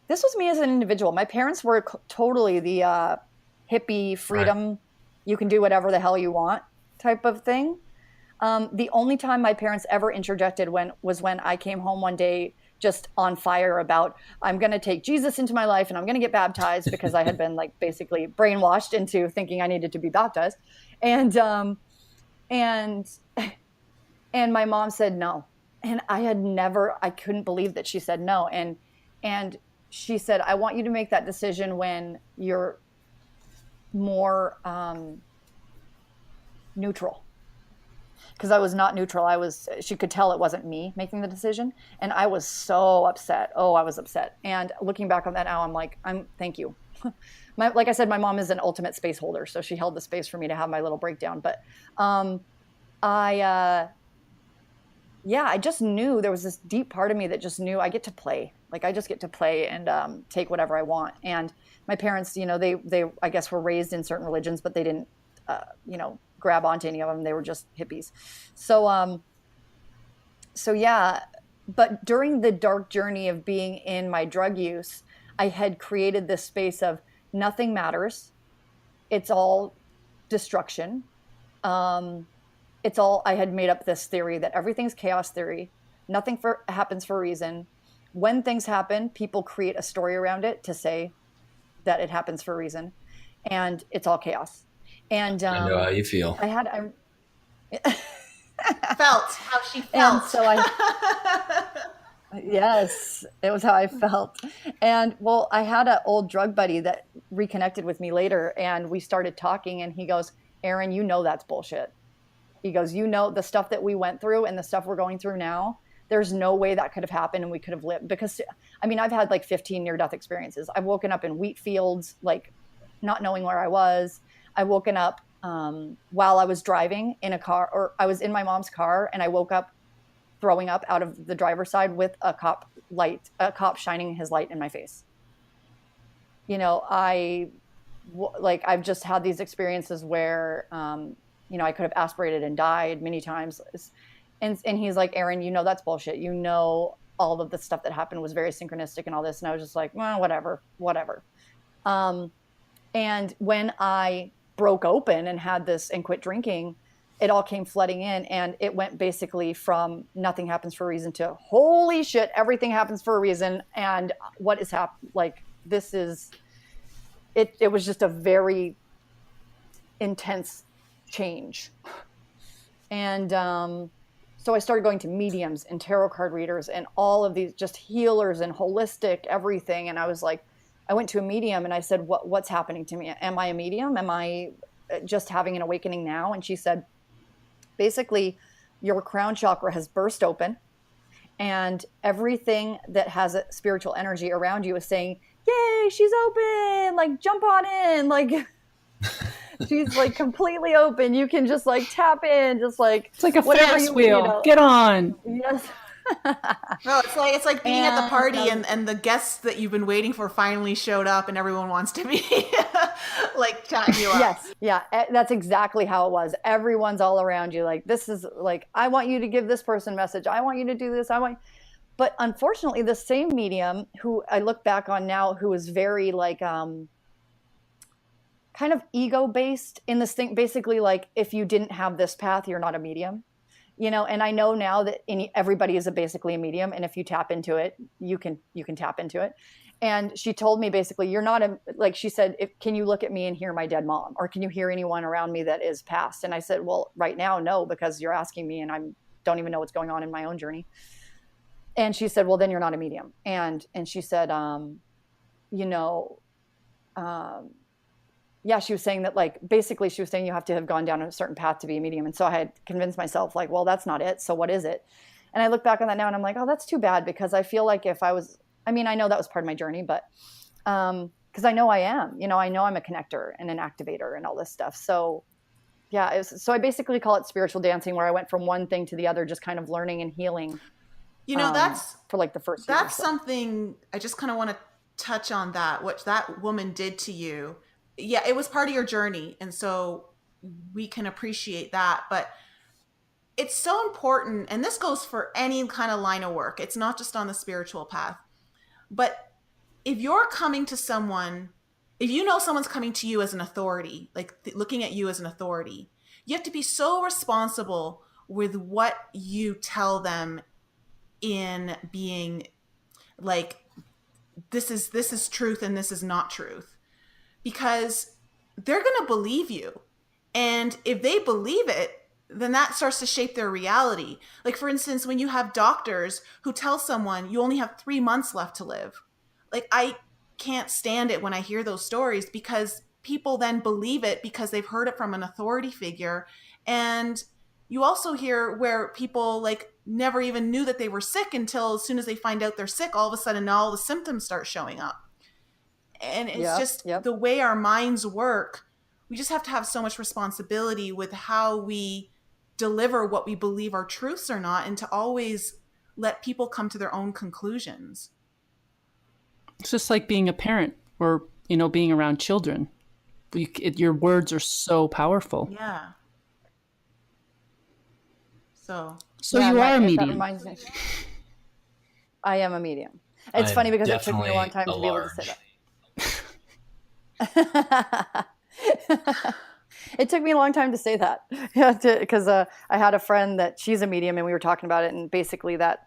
This was me as an individual. My parents were totally the hippie freedom, right. You can do whatever the hell you want type of thing. The only time my parents ever interjected was when I came home one day just on fire about, I'm going to take Jesus into my life and I'm going to get baptized, because I had been like basically brainwashed into thinking I needed to be baptized. And my mom said no. And I couldn't believe that she said no. And she said, I want you to make that decision when you're more neutral. Because I was not neutral. She could tell it wasn't me making the decision. And I was so upset. Oh, I was upset. And looking back on that now, I'm like, thank you. Like I said, my mom is an ultimate space holder. So she held the space for me to have my little breakdown. But I just knew there was this deep part of me that just knew I get to play. Like, I just get to play and take whatever I want. And my parents, they I guess were raised in certain religions, but they didn't, grab onto any of them. They were just hippies. So yeah, but during the dark journey of being in my drug use, I had created this space of nothing matters. It's all destruction. I had made up this theory that everything's chaos theory. Nothing happens for a reason. When things happen, people create a story around it to say that it happens for a reason, and it's all chaos. And I know how you feel. Felt how she felt. And so yes, it was how I felt. And well, I had an old drug buddy that reconnected with me later, and we started talking, and he goes, Erin, that's bullshit. He goes, the stuff that we went through and the stuff we're going through now, there's no way that could have happened and we could have lived. Because I've had like 15 near-death experiences. I've woken up in wheat fields, like not knowing where I was. I've woken up while I was driving in a car, or I was in my mom's car, and I woke up throwing up out of the driver's side with a cop shining his light in my face. I've just had these experiences where, I could have aspirated and died many times. And he's like, Erin, that's bullshit. All of the stuff that happened was very synchronistic and all this. And I was just like, well, whatever. And when I broke open and had this and quit drinking, it all came flooding in, and it went basically from nothing happens for a reason to holy shit, everything happens for a reason. And what is this is, it was just a very intense change. And so I started going to mediums and tarot card readers and all of these just healers and holistic everything. And I was like, I went to a medium and I said, what's happening to me? Am I a medium? Am I just having an awakening now? And she said, basically, your crown chakra has burst open, and everything that has a spiritual energy around you is saying, yay, she's open, like jump on in, like she's like completely open. You can just like tap in, just like it's like a Ferris wheel. Get on. Yes. No, it's like being at the party and the guests that you've been waiting for finally showed up, and everyone wants to be like chatting you up. Yes, yeah, that's exactly how it was. Everyone's all around you, like this is like, I want you to give this person a message. I want you to do this. But unfortunately, the same medium who I look back on now, who was very like, God, kind of ego based in this thing. Basically, like, if you didn't have this path, you're not a medium, you know. And I know now that everybody is basically a medium, and if you tap into it, you can tap into it. And she told me basically, you're not like, she said, can you look at me and hear my dead mom, or can you hear anyone around me that is passed? And I said, well, right now, no, because you're asking me, and I don't even know what's going on in my own journey. And she said, well, then you're not a medium. And she said, you know, yeah, she was saying that, like, basically she was saying you have to have gone down a certain path to be a medium. And so I had convinced myself, like, well, that's not it. So what is it? And I look back on that now and I'm like, oh, that's too bad, because I feel like if I was, I mean, I know that was part of my journey, but because I know I am, you know, I know I'm a connector and an activator and all this stuff. So yeah, so I basically call it spiritual dancing, where I went from one thing to the other, just kind of learning and healing. You know, that's for like the first. That's something I just kind of want to touch on, that what that woman did to you. Yeah, it was part of your journey, and so we can appreciate that. But it's so important, and this goes for any kind of line of work. It's not just on the spiritual path. But if you're coming to someone, if you know someone's coming to you as an authority, like looking at you as an authority, you have to be so responsible with what you tell them, in being like, this is truth and this is not truth, because they're going to believe you. And if they believe it, then that starts to shape their reality. Like, for instance, when you have doctors who tell someone you only have 3 months left to live, like, I can't stand it when I hear those stories, because people then believe it because they've heard it from an authority figure. And you also hear where people, like, never even knew that they were sick until, as soon as they find out they're sick, all of a sudden all the symptoms start showing up. And it's the way our minds work. We just have to have so much responsibility with how we deliver what we believe are truths or not, and to always let people come to their own conclusions. It's just like being a parent, or, you know, being around children. Your words are so powerful. Yeah. So yeah, you are a medium. I am a medium. It's funny because it took me a long time to be able to say that. It took me a long time to say that. Yeah, because I had a friend that she's a medium, and we were talking about it, and basically that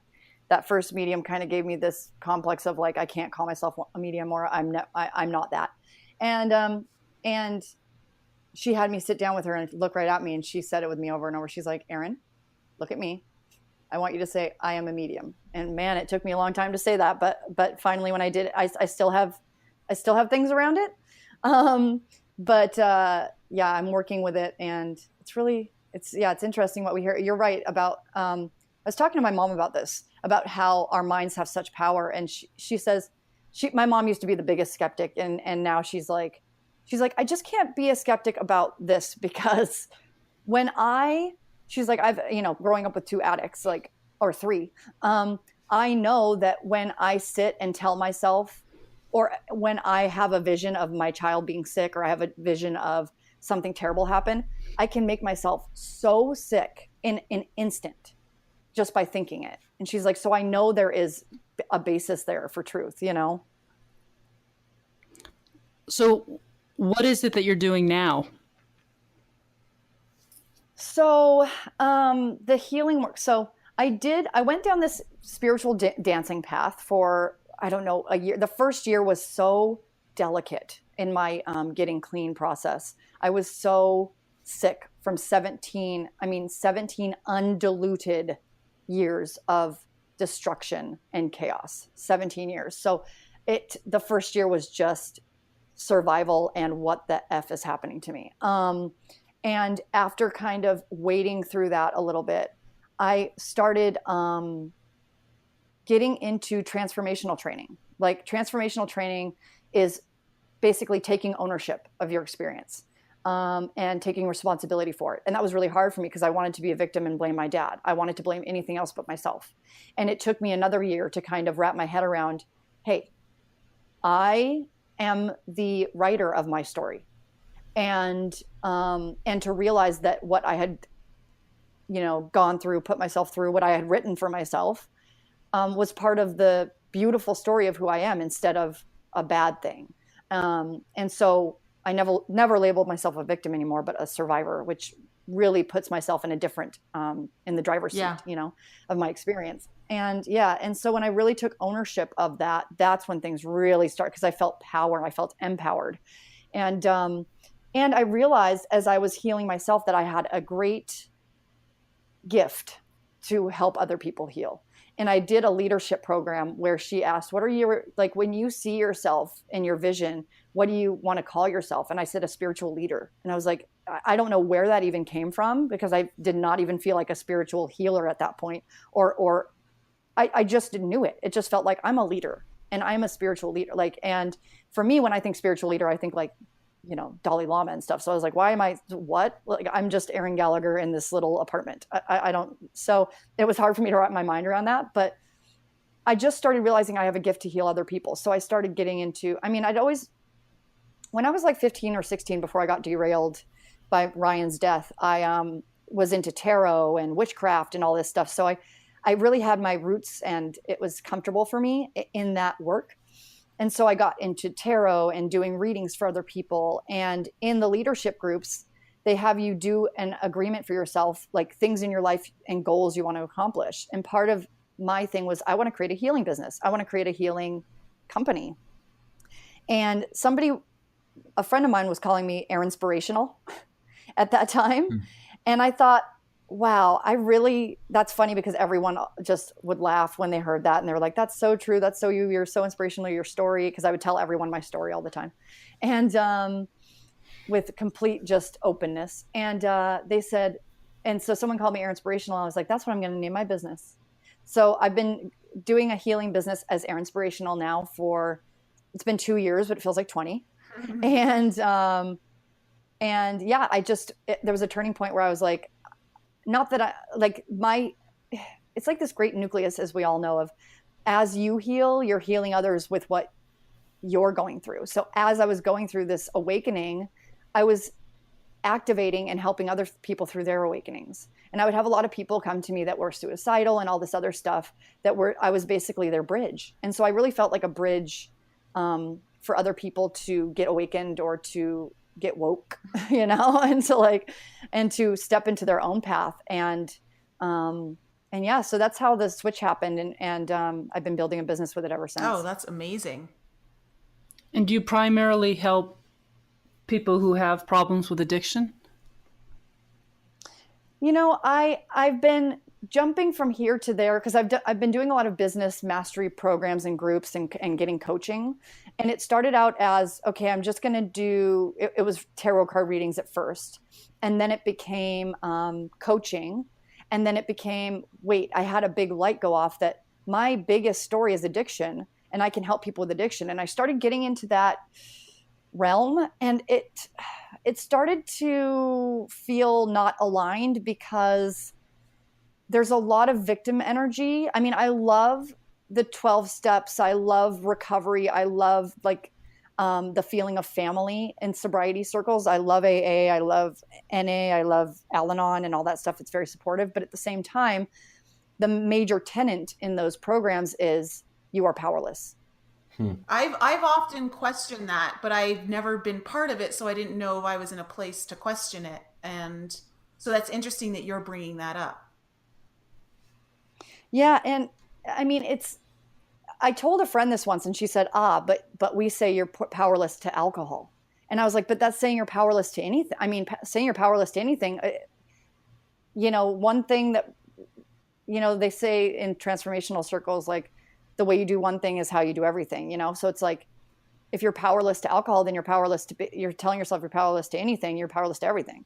first medium kind of gave me this complex of, like, I can't call myself a medium, or I'm not that. And she had me sit down with her and look right at me, and she said it with me over and over. She's like, Erin, look at me. I want you to say, I am a medium. And man, it took me a long time to say that, but finally when I did, I still have things around it. Yeah, I'm working with it, and it's interesting what we hear. You're right about, I was talking to my mom about this, about how our minds have such power. And she says, my mom used to be the biggest skeptic. And now she's like, I just can't be a skeptic about this, because she's like, I've, growing up with 2 addicts, like, or 3, I know that when I sit and tell myself, or when I have a vision of my child being sick, or I have a vision of something terrible happen, I can make myself so sick in an instant just by thinking it. And she's like, so I know there is a basis there for truth, So what is it that you're doing now? So the healing work. So I went down this spiritual dancing path for, I don't know, a year. The first year was so delicate in my getting clean process. I was so sick from 17 undiluted years of destruction and chaos, 17 years. So the first year was just survival and what the F is happening to me. And after kind of wading through that a little bit, I started getting into transformational training. Like, transformational training is basically taking ownership of your experience and taking responsibility for it. And that was really hard for me, because I wanted to be a victim and blame my dad. I wanted to blame anything else but myself. And it took me another year to kind of wrap my head around, hey, I am the writer of my story. And to realize that what I had, gone through, put myself through, what I had written for myself, was part of the beautiful story of who I am, instead of a bad thing. And so I never labeled myself a victim anymore, but a survivor, which really puts myself in a different, in the driver's seat, you know, of my experience. And and so when I really took ownership of that, that's when things really start, because I felt power, I felt empowered. And I realized as I was healing myself that I had a great gift to help other people heal. And I did a leadership program where she asked, what are your, like, when you see yourself in your vision, what do you want to call yourself? And I said, a spiritual leader. And I was like, I don't know where that even came from, because I did not even feel like a spiritual healer at that point, or I just knew it. It just felt like I'm a leader and I'm a spiritual leader. Like, and for me, when I think spiritual leader, I think like, you know, Dalai Lama and stuff. So I was like, why am I, what? Like, I'm just Erin Gallagher in this little apartment. I don't, so it was hard for me to wrap my mind around that, but I just started realizing I have a gift to heal other people. So I started getting into, I mean, I'd always, when I was like 15 or 16, before I got derailed by Ryan's death, I was into tarot and witchcraft and all this stuff. So I really had my roots, and it was comfortable for me in that work. And so I got into tarot and doing readings for other people. And in the leadership groups, they have you do an agreement for yourself, like things in your life and goals you want to accomplish. And part of my thing was, I want to create a healing business. I want to create a healing company. And a friend of mine was calling me Erinspirational at that time. And I thought, wow, that's funny, because everyone just would laugh when they heard that. And they were like, that's so true. That's so you. You're so inspirational, your story. Because I would tell everyone my story all the time. And with complete just openness. And they said, and so someone called me Erinspirational. I was like, that's what I'm going to name my business. So I've been doing a healing business as Erinspirational now it's been 2 years, but it feels like 20. And yeah, there was a turning point where I was like, not that it's like this great nucleus, as we all know, of as you heal, you're healing others with what you're going through. So as I was going through this awakening, I was activating and helping other people through their awakenings. And I would have a lot of people come to me that were suicidal and all this other stuff I was basically their bridge. And so I really felt like a bridge for other people to get awakened or to get woke, you know, and to step into their own path. And yeah, so that's how the switch happened. And I've been building a business with it ever since. Oh, that's amazing. And do you primarily help people who have problems with addiction? You know, I've been jumping from here to there, because I've been doing a lot of business mastery programs and groups and getting coaching. And it started out as, okay, I'm just going to do, it was tarot card readings at first. And then it became coaching. And then it became, wait, I had a big light go off that my biggest story is addiction, and I can help people with addiction. And I started getting into that realm, and it started to feel not aligned, because there's a lot of victim energy. I mean, I love the 12 steps. I love recovery. I love the feeling of family in sobriety circles. I love AA. I love NA. I love Al-Anon and all that stuff. It's very supportive. But at the same time, the major tenet in those programs is you are powerless. I've often questioned that, but I've never been part of it, so I didn't know if I was in a place to question it. And so that's interesting that you're bringing that up. Yeah, and I mean, I told a friend this once, and she said, but we say you're powerless to alcohol. And I was like, but that's saying you're powerless to anything. I mean, saying you're powerless to anything, you know, one thing that, you know, they say in transformational circles, like, the way you do one thing is how you do everything, you know? So it's like, if you're powerless to alcohol, then you're telling yourself you're powerless to anything, you're powerless to everything.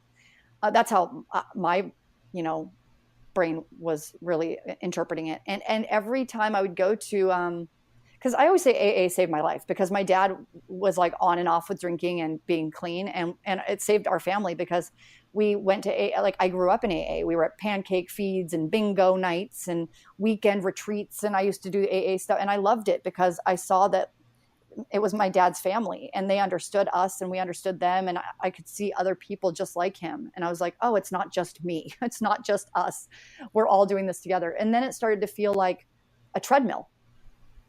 That's how my, you know, brain was really interpreting it. And every time I would go to, because I always say AA saved my life, because my dad was like on and off with drinking and being clean. And it saved our family, because we went to AA, like I grew up in AA. We were at pancake feeds and bingo nights and weekend retreats. And I used to do AA stuff. And I loved it, because I saw that it was my dad's family, and they understood us and we understood them. And I could see other people just like him. And I was like, oh, it's not just me. It's not just us. We're all doing this together. And then it started to feel like a treadmill.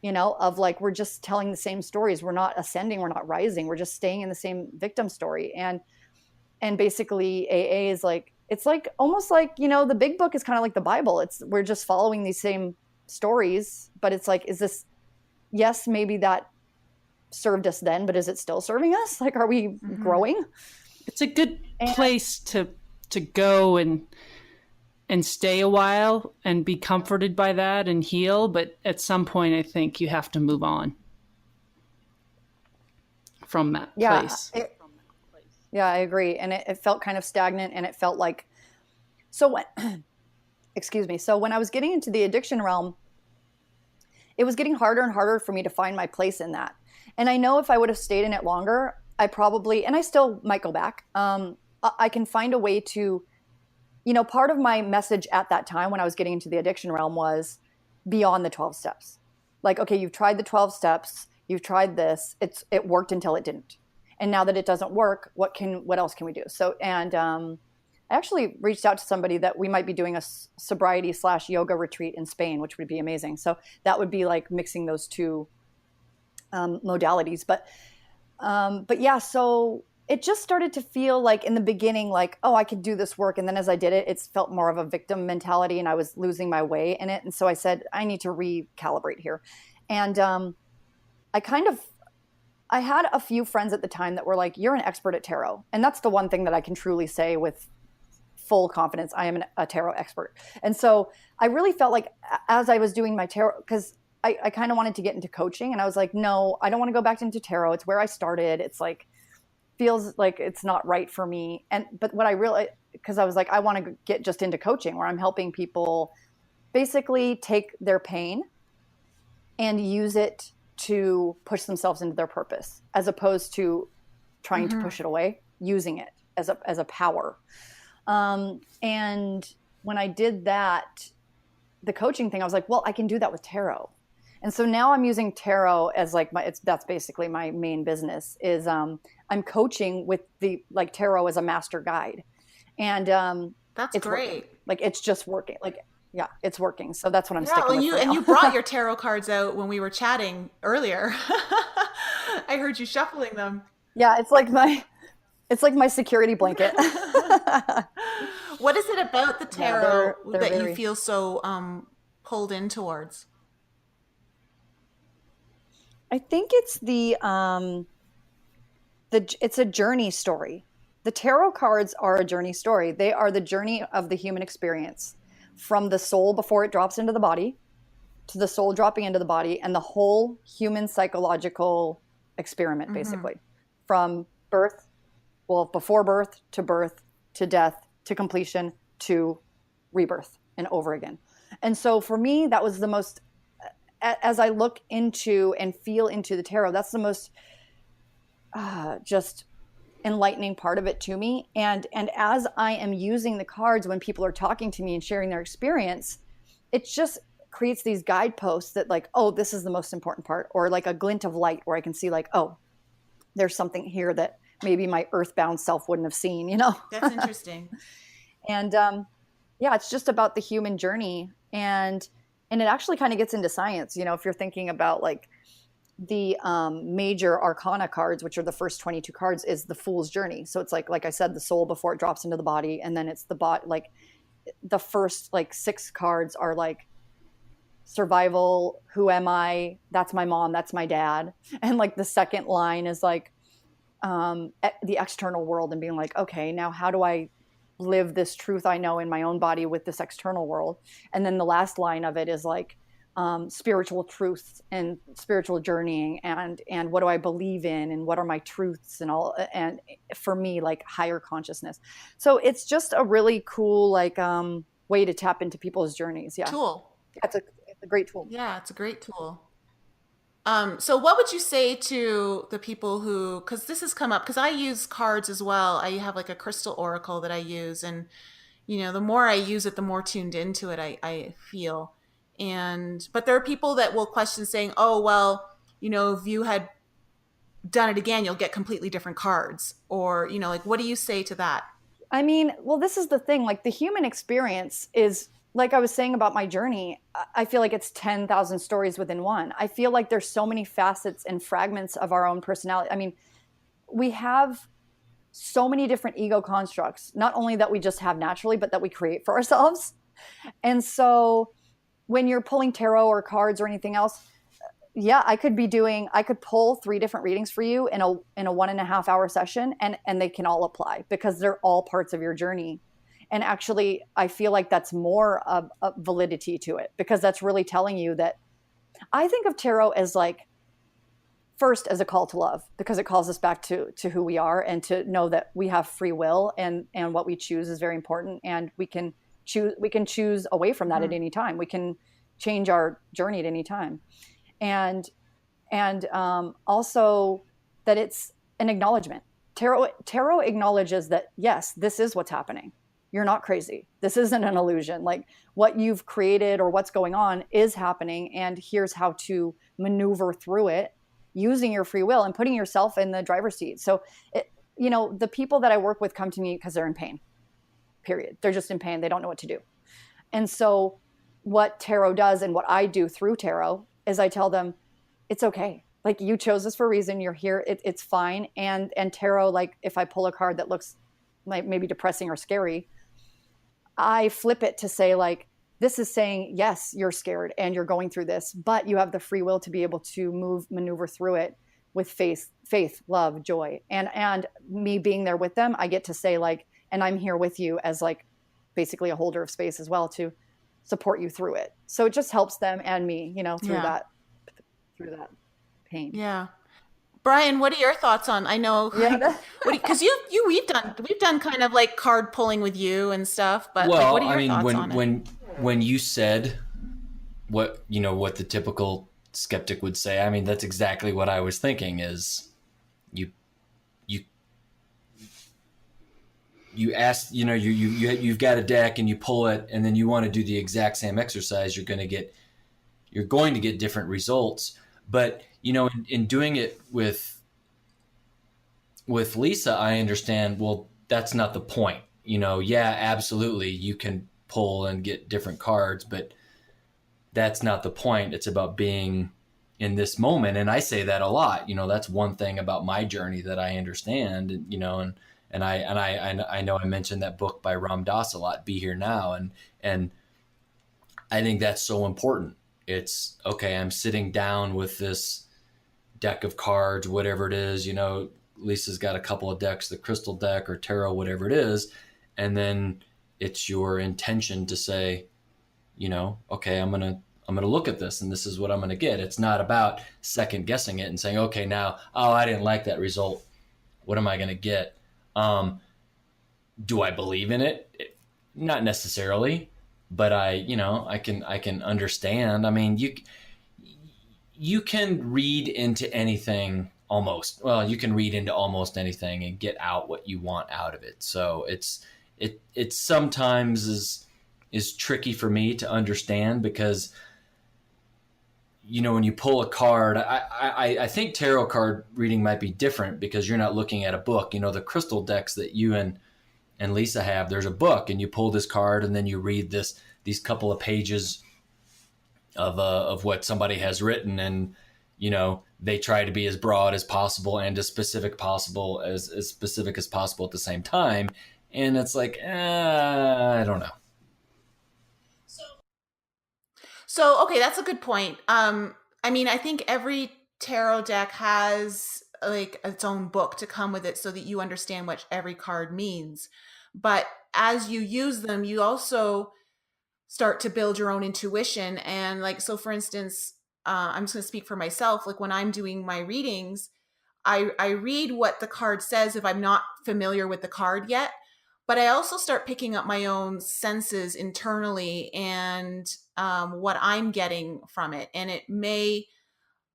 of like, we're just telling the same stories. We're not ascending, we're not rising, we're just staying in the same victim story. And basically AA is like, it's like almost like, the big book is kind of like the Bible. We're just following these same stories, but it's like, is this, yes, maybe that served us then, but is it still serving us? Like, are we growing? It's a good place to go and stay a while and be comforted by that and heal. But at some point, I think you have to move on from that place. Yeah, I agree. And it felt kind of stagnant, and it felt like, excuse me. So when I was getting into the addiction realm, it was getting harder and harder for me to find my place in that. And I know if I would have stayed in it longer, I probably, and I still might go back. I can find a way to, part of my message at that time when I was getting into the addiction realm was beyond the 12 steps. Like, okay, you've tried the 12 steps, you've tried this, it worked until it didn't. And now that it doesn't work, what else can we do? So, and I actually reached out to somebody that we might be doing a sobriety/yoga retreat in Spain, which would be amazing. So that would be like mixing those two modalities. But yeah, so it just started to feel like in the beginning, like, oh, I could do this work. And then as I did it, it felt more of a victim mentality, and I was losing my way in it. And so I said, I need to recalibrate here. And I had a few friends at the time that were like, you're an expert at tarot. And that's the one thing that I can truly say with full confidence. I am a tarot expert. And so I really felt like as I was doing my tarot, because I kind of wanted to get into coaching, and I was like, no, I don't want to go back into tarot. It's where I started. It's like, feels like it's not right for me. But what I really, because I was like, I want to get just into coaching where I'm helping people basically take their pain and use it to push themselves into their purpose, as opposed to trying to push it away, using it as a power. And when I did that, the coaching thing, I was like, well, I can do that with tarot. And so now I'm using tarot as like that's basically my main business is, I'm coaching with the like tarot as a master guide. And, that's it's great. Working. Like, it's just working. Like, yeah, it's working. So that's what I'm sticking with. And you brought your tarot cards out when we were chatting earlier. I heard you shuffling them. Yeah, it's like my security blanket. What is it about the tarot they're you feel so pulled in towards? I think it's it's a journey story. The tarot cards are a journey story. They are the journey of the human experience, from the soul before it drops into the body to the soul dropping into the body, and the whole human psychological experiment, basically, from before birth to death to completion to rebirth and over again. And so for me, that was the most, as I look into and feel into the tarot, that's the most just enlightening part of it to me. And as I am using the cards when people are talking to me and sharing their experience, it just creates these guideposts that like, oh, this is the most important part, or like a glint of light where I can see like, oh, there's something here that maybe my earthbound self wouldn't have seen, That's interesting. And yeah, it's just about the human journey. And it actually kind of gets into science, if you're thinking about like the major arcana cards, which are the first 22 cards, is the fool's journey. So it's like I said, the soul before it drops into the body. And then it's the like the first like 6 cards are like survival. Who am I? That's my mom. That's my dad. And like the second line is like the external world, and being like, okay, now how do I live this truth I know in my own body with this external world? And then the last line of it is like spiritual truths and spiritual journeying, and what do I believe in, and what are my truths, and all, and for me, like higher consciousness. So it's just a really cool like way to tap into people's journeys. Yeah, Tool. It's a great tool. Yeah, it's a great tool. So what would you say to the people who, because this has come up, because I use cards as well. I have like a crystal oracle that I use, and the more I use it, the more tuned into it I feel. But there are people that will question, saying, oh, well, if you had done it again, you'll get completely different cards, or like, what do you say to that? I mean, well, this is the thing, like the human experience is like I was saying about my journey, I feel like it's 10,000 stories within one. I feel like there's so many facets and fragments of our own personality. I mean, we have so many different ego constructs, not only that we just have naturally, but that we create for ourselves. And so when you're pulling tarot or cards or anything else, yeah, I could pull 3 different readings for you in a 1.5 hour session, and they can all apply because they're all parts of your journey. And actually, I feel like that's more of a validity to it, because that's really telling you that. I think of tarot as like, first as a call to love, because it calls us back to who we are, and to know that we have free will, and what we choose is very important, and we can choose away from that at any time. We can change our journey at any time. And also that it's an acknowledgement. Tarot acknowledges that, yes, this is what's happening. You're not crazy. This isn't an illusion. Like, what you've created or what's going on is happening, and here's how to maneuver through it using your free will and putting yourself in the driver's seat. So, the people that I work with come to me because they're in pain, period. They're just in pain. They don't know what to do. And so what tarot does, and what I do through tarot, is I tell them, it's okay. Like, you chose this for a reason. You're here. It's fine. And tarot, like, if I pull a card that looks like maybe depressing or scary, I flip it to say, like, this is saying, yes, you're scared and you're going through this, but you have the free will to be able to maneuver through it with faith, love, joy. And me being there with them, I get to say, like, and I'm here with you as, like, basically a holder of space as well, to support you through it. So it just helps them and me, through that pain. Yeah. Brian, what are your thoughts on? I know, because we've done kind of like card pulling with you and stuff, but well, what are your thoughts on it? When you said what the typical skeptic would say, I mean, that's exactly what I was thinking. Is you ask, you've got a deck and you pull it, and then you want to do the exact same exercise, you're going to get different results. But in doing it with Lisa, I understand, well, that's not the point. Yeah, absolutely, you can pull and get different cards, but that's not the point. It's about being in this moment. And I say that a lot. That's one thing about my journey that I understand, and I know I mentioned that book by Ram Dass a lot, Be Here Now, and I think that's so important. It's okay, I'm sitting down with this deck of cards, whatever it is, Lisa's got a couple of decks, the crystal deck or tarot, whatever it is. And then it's your intention to say, okay, I'm going to look at this, and this is what I'm going to get. It's not about second guessing it and saying, okay, now, I didn't like that result. What am I going to get? Do I believe in it? Not necessarily, but I can understand. I mean, you can read into anything almost. Well, you can read into almost anything and get out what you want out of it. So it sometimes is tricky for me to understand, because when you pull a card, I think tarot card reading might be different because you're not looking at a book. The crystal decks that you and Lisa have, there's a book, and you pull this card, and then you read these couple of pages of what somebody has written, and they try to be as broad as possible and as specific as possible at the same time. And it's like, I don't know. So okay, that's a good point. I mean, I think every tarot deck has like its own book to come with it, so that you understand what every card means. But as you use them, you also start to build your own intuition. And like, so for instance, I'm just going to speak for myself. Like, when I'm doing my readings, I read what the card says if I'm not familiar with the card yet, but I also start picking up my own senses internally and what I'm getting from it. And it may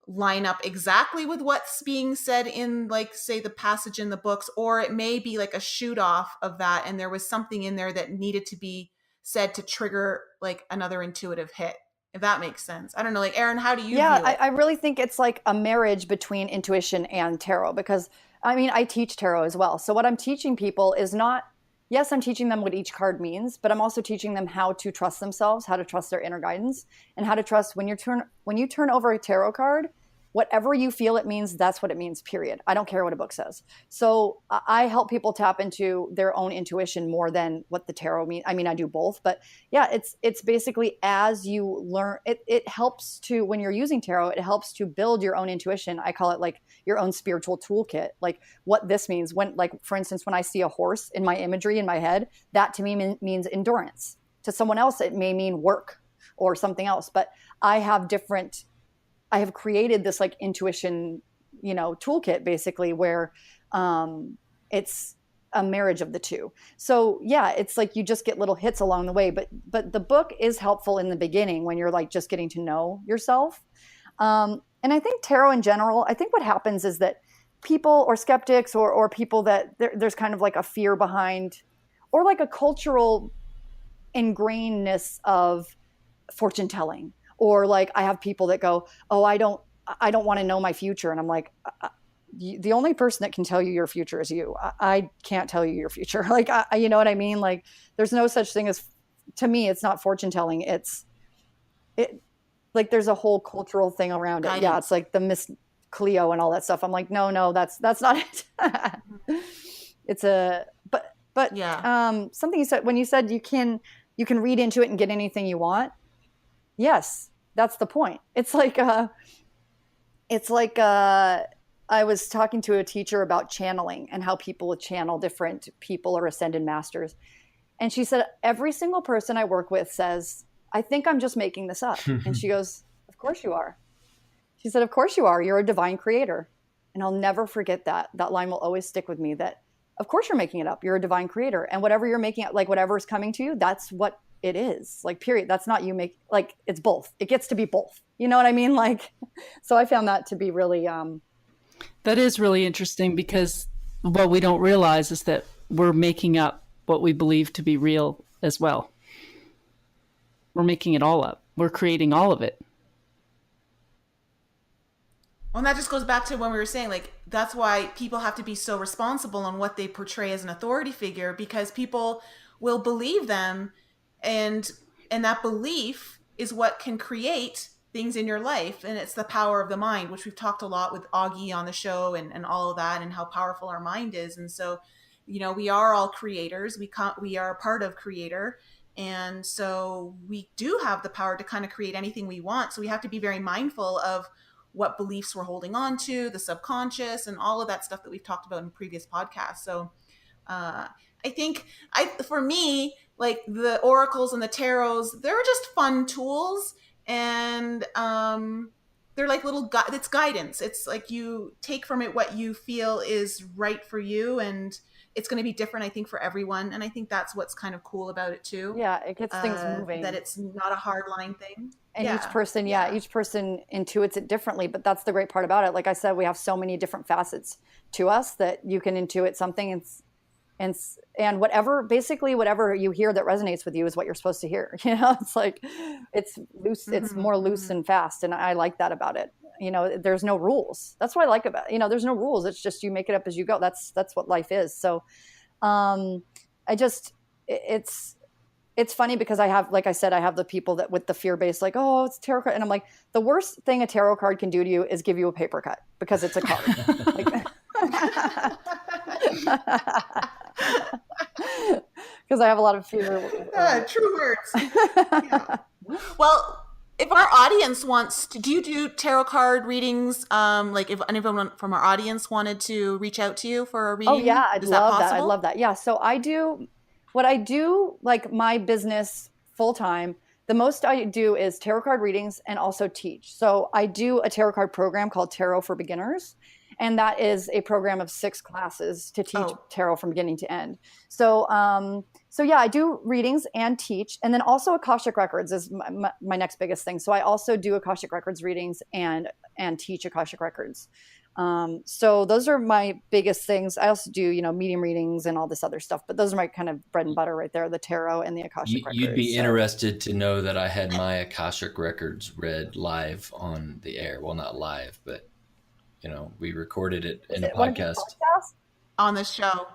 line up exactly with what's being said in, like, say, the passage in the books, or it may be like a shoot off of that, and there was something in there that needed to be said to trigger like another intuitive hit, if that makes sense. I don't know, like, Erin, how do you view it? I really think it's like a marriage between intuition and tarot, because I mean, I teach tarot as well. So what I'm teaching people is not, yes, I'm teaching them what each card means, but I'm also teaching them how to trust themselves, how to trust their inner guidance, and how to trust when you turn over a tarot card, whatever you feel it means, that's what it means, period. I don't care what a book says. So I help people tap into their own intuition more than what the tarot means. I mean, I do both, but yeah, it's basically as you learn, it helps to, when you're using tarot, it helps to build your own intuition. I call it like your own spiritual toolkit, like what this means. When, like, for instance, when I see a horse in my imagery in my head, that to me means endurance. To someone else, it may mean work or something else, but I have created this like intuition, toolkit basically where it's a marriage of the two. So yeah, it's like you just get little hits along the way, but the book is helpful in the beginning when you're like just getting to know yourself. And I think tarot in general, I think what happens is that people or skeptics or people that there's kind of like a fear behind, or like a cultural ingrainedness of fortune telling. Or like I have people that go, oh, I don't want to know my future. And I'm like, the only person that can tell you your future is you. I can't tell you your future. Like, you know what I mean? Like there's no such thing as, to me, it's not fortune telling. It like there's a whole cultural thing around it. Yeah. It's like the Miss Cleo and all that stuff. I'm like, no, that's not it. It's but yeah. Something you said, when you said you can read into it and get anything you want. Yes, that's the point. It's like I was talking to a teacher about channeling and how people channel different people or ascended masters. And she said, every single person I work with says, I think I'm just making this up. And she goes, of course you are. She said, of course you are. You're a divine creator. And I'll never forget that. That line will always stick with me, that of course you're making it up. You're a divine creator. And whatever you're making, like whatever's coming to you, that's what it is, like, period. That's not you make, like, it's both. It gets to be both. You know what I mean? Like, so I found that to be really, that is really interesting, because what we don't realize is that we're making up what we believe to be real as well. We're making it all up. We're creating all of it. Well, and that just goes back to when we were saying, like, that's why people have to be so responsible on what they portray as an authority figure, because people will believe them. And that belief is what can create things in your life. And it's the power of the mind, which we've talked a lot with Augie on the show and all of that, and how powerful our mind is. And so, we are all creators. We are a part of Creator. And so we do have the power to kind of create anything we want. So we have to be very mindful of what beliefs we're holding on to, the subconscious, and all of that stuff that we've talked about in previous podcasts. So I think for me, like the oracles and the tarots, they're just fun tools, and they're like little it's guidance. It's like you take from it what you feel is right for you, and it's going to be different, I think, for everyone. And I think that's what's kind of cool about it too. Yeah, it gets things moving. That it's not a hard line thing. And each person intuits it differently. But that's the great part about it. Like I said, we have so many different facets to us that you can intuit something, and whatever you hear that resonates with you is what you're supposed to hear. It's like, it's loose. It's more loose and fast. And I like that about it. There's no rules. That's what I like about it. There's no rules. It's just, you make it up as you go. That's what life is. So, it's funny because I have, like I said, I have the people that with the fear-based, like, oh, it's tarot card. And I'm like, the worst thing a tarot card can do to you is give you a paper cut, because it's a card. Because I have a lot of fear. True words. Yeah. Well, if our audience wants to, do you do tarot card readings? Like if anyone from our audience wanted to reach out to you for a reading? Oh yeah, I'd love that. I'd love that. Yeah. So I do like my business full time. The most I do is tarot card readings and also teach. So I do a tarot card program called Tarot for Beginners. And that is a program of 6 classes to teach tarot from beginning to end. So, yeah, I do readings and teach. And then also Akashic Records is my next biggest thing. So I also do Akashic Records readings and teach Akashic Records. So those are my biggest things. I also do, medium readings and all this other stuff, but those are my kind of bread and butter right there, the tarot and the Akashic Records. You'd be interested to know that I had my Akashic Records read live on the air. Well, not live, but we recorded it in a podcast on the show.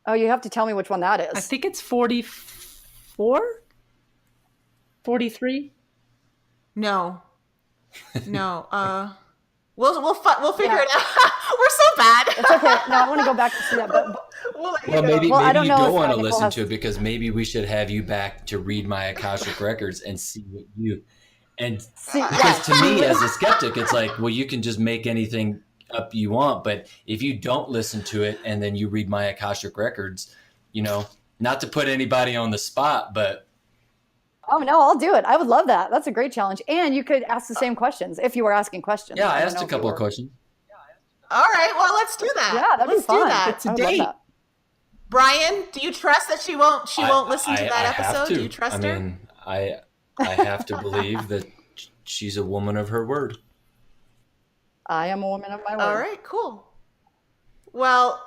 Oh, you have to tell me which one that is. I think it's 44, 43. No. We'll figure it out. We're so bad. It's okay. No, I want to go back to see that. But well, maybe I don't you know don't if want to Nicole listen has- to it, because maybe we should have you back to read my Akashic records and see what you and see, because to me as a skeptic, it's like, well, you can just make anything up you want, but if you don't listen to it and then you read my Akashic records, you know, not to put anybody on the spot, but Oh no, I'll do it. I would love that. That's a great challenge. And you could ask the same questions if you were asking questions. yeah, I don't asked know a if you couple of were. questions. All right, well, let's do that. Yeah, that'd let's be fun. do that. It's a I would love date. that. Brian, do you trust that she won't listen to that I have episode? to. Do you trust I her? mean, I have to believe that she's a woman of her word. I am a woman of my word. All right, cool. Well,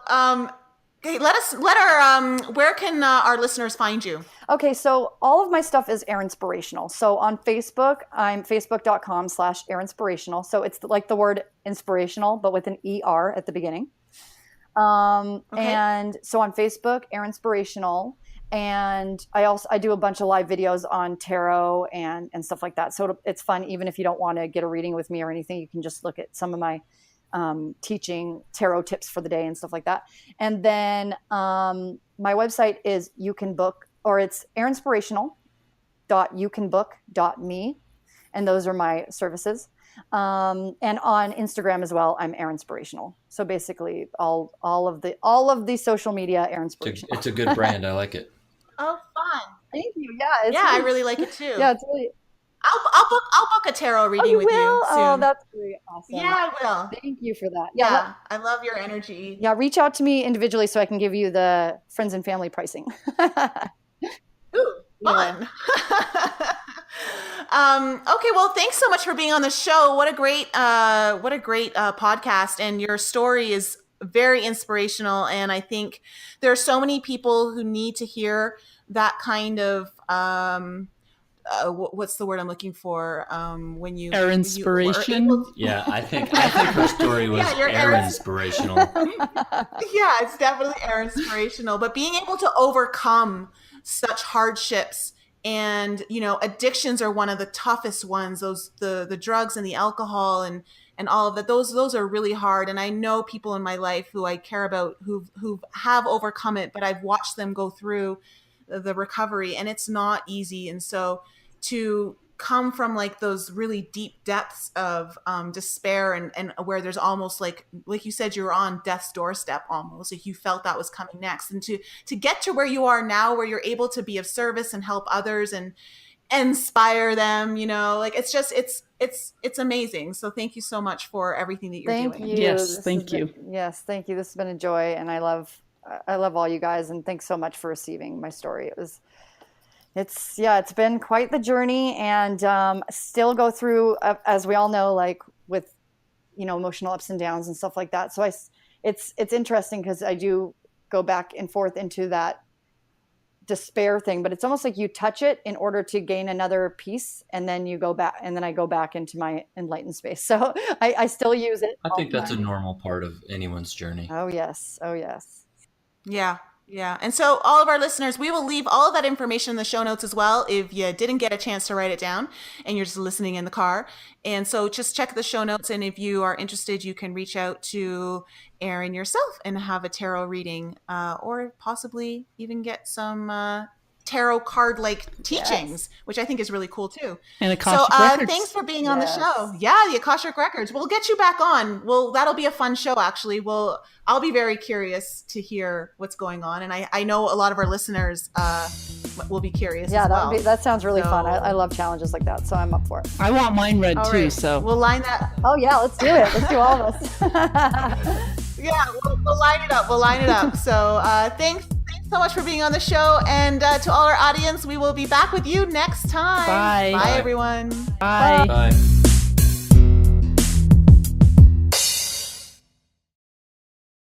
okay, where can our listeners find you? Okay, so all of my stuff is Erinspirational. So on Facebook, I'm facebook.com/Erinspirational. So it's like the word inspirational, but with an ER at the beginning. And so on Facebook, Erinspirational. And I do a bunch of live videos on tarot and stuff like that. So it's fun. Even if you don't want to get a reading with me or anything, you can just look at some of my teaching tarot tips for the day and stuff like that. And then my website is it's Erinspirational.youcanbook.me. And those are my services. And on Instagram as well, I'm Erinspirational. So basically all of the social media, Erinspirational. It's a good brand. I like it. Oh, fun. Thank you. Yeah. I really like it too. Yeah, it's really. I'll book a tarot reading with you soon. Oh, that's really awesome. Yeah, I will. Thank you for that. Yeah, I love your energy. Yeah, reach out to me individually so I can give you the friends and family pricing. Ooh, fun. Okay, well, thanks so much for being on the show. What a great podcast, and your story is very inspirational. And I think there are so many people who need to hear that kind of what's the word I'm looking for? When you Erinspiration. Yeah, I think her story was Erinspirational. Yeah, it's definitely Erinspirational. But being able to overcome such hardships, and addictions are one of the toughest ones. The drugs and the alcohol and all of that. Those are really hard. And I know people in my life who I care about who have overcome it, but I've watched them go through the recovery, and it's not easy. And so to come from like those really deep depths of despair and where there's almost like you said, you were on death's doorstep almost, like you felt that was coming next, and to get to where you are now, where you're able to be of service and help others and inspire them, like it's amazing. So thank you so much for everything that you're doing. Thank you. Yes, thank you. Yes, thank you. This has been a joy, and I love all you guys, and thanks so much for receiving my story. It's been quite the journey, and still go through, as we all know, like with emotional ups and downs and stuff like that. So it's interesting because I do go back and forth into that despair thing, but it's almost like you touch it in order to gain another piece, and then you go back, and then I go back into my enlightened space. So I still use it. I think that's a normal part of anyone's journey. Oh yes. Yeah. And so all of our listeners, we will leave all of that information in the show notes as well if you didn't get a chance to write it down and you're just listening in the car. And so just check the show notes. And if you are interested, you can reach out to Erin yourself and have a tarot reading, or possibly even get some tarot card-like teachings, which I think is really cool too. And Akashic Records. Thanks for being on the show. Yeah, the Akashic Records. We'll get you back on. That'll be a fun show, actually. I'll be very curious to hear what's going on. And I know a lot of our listeners will be curious as well. That sounds really fun. I love challenges like that, so I'm up for it. I want mine read All too, right. so. We'll line that. Oh yeah, let's do it. Let's do all of us. Yeah, we'll line it up. So thanks so much for being on the show. And to all our audience, we will be back with you next time. Bye. Bye, everyone. Bye. Bye.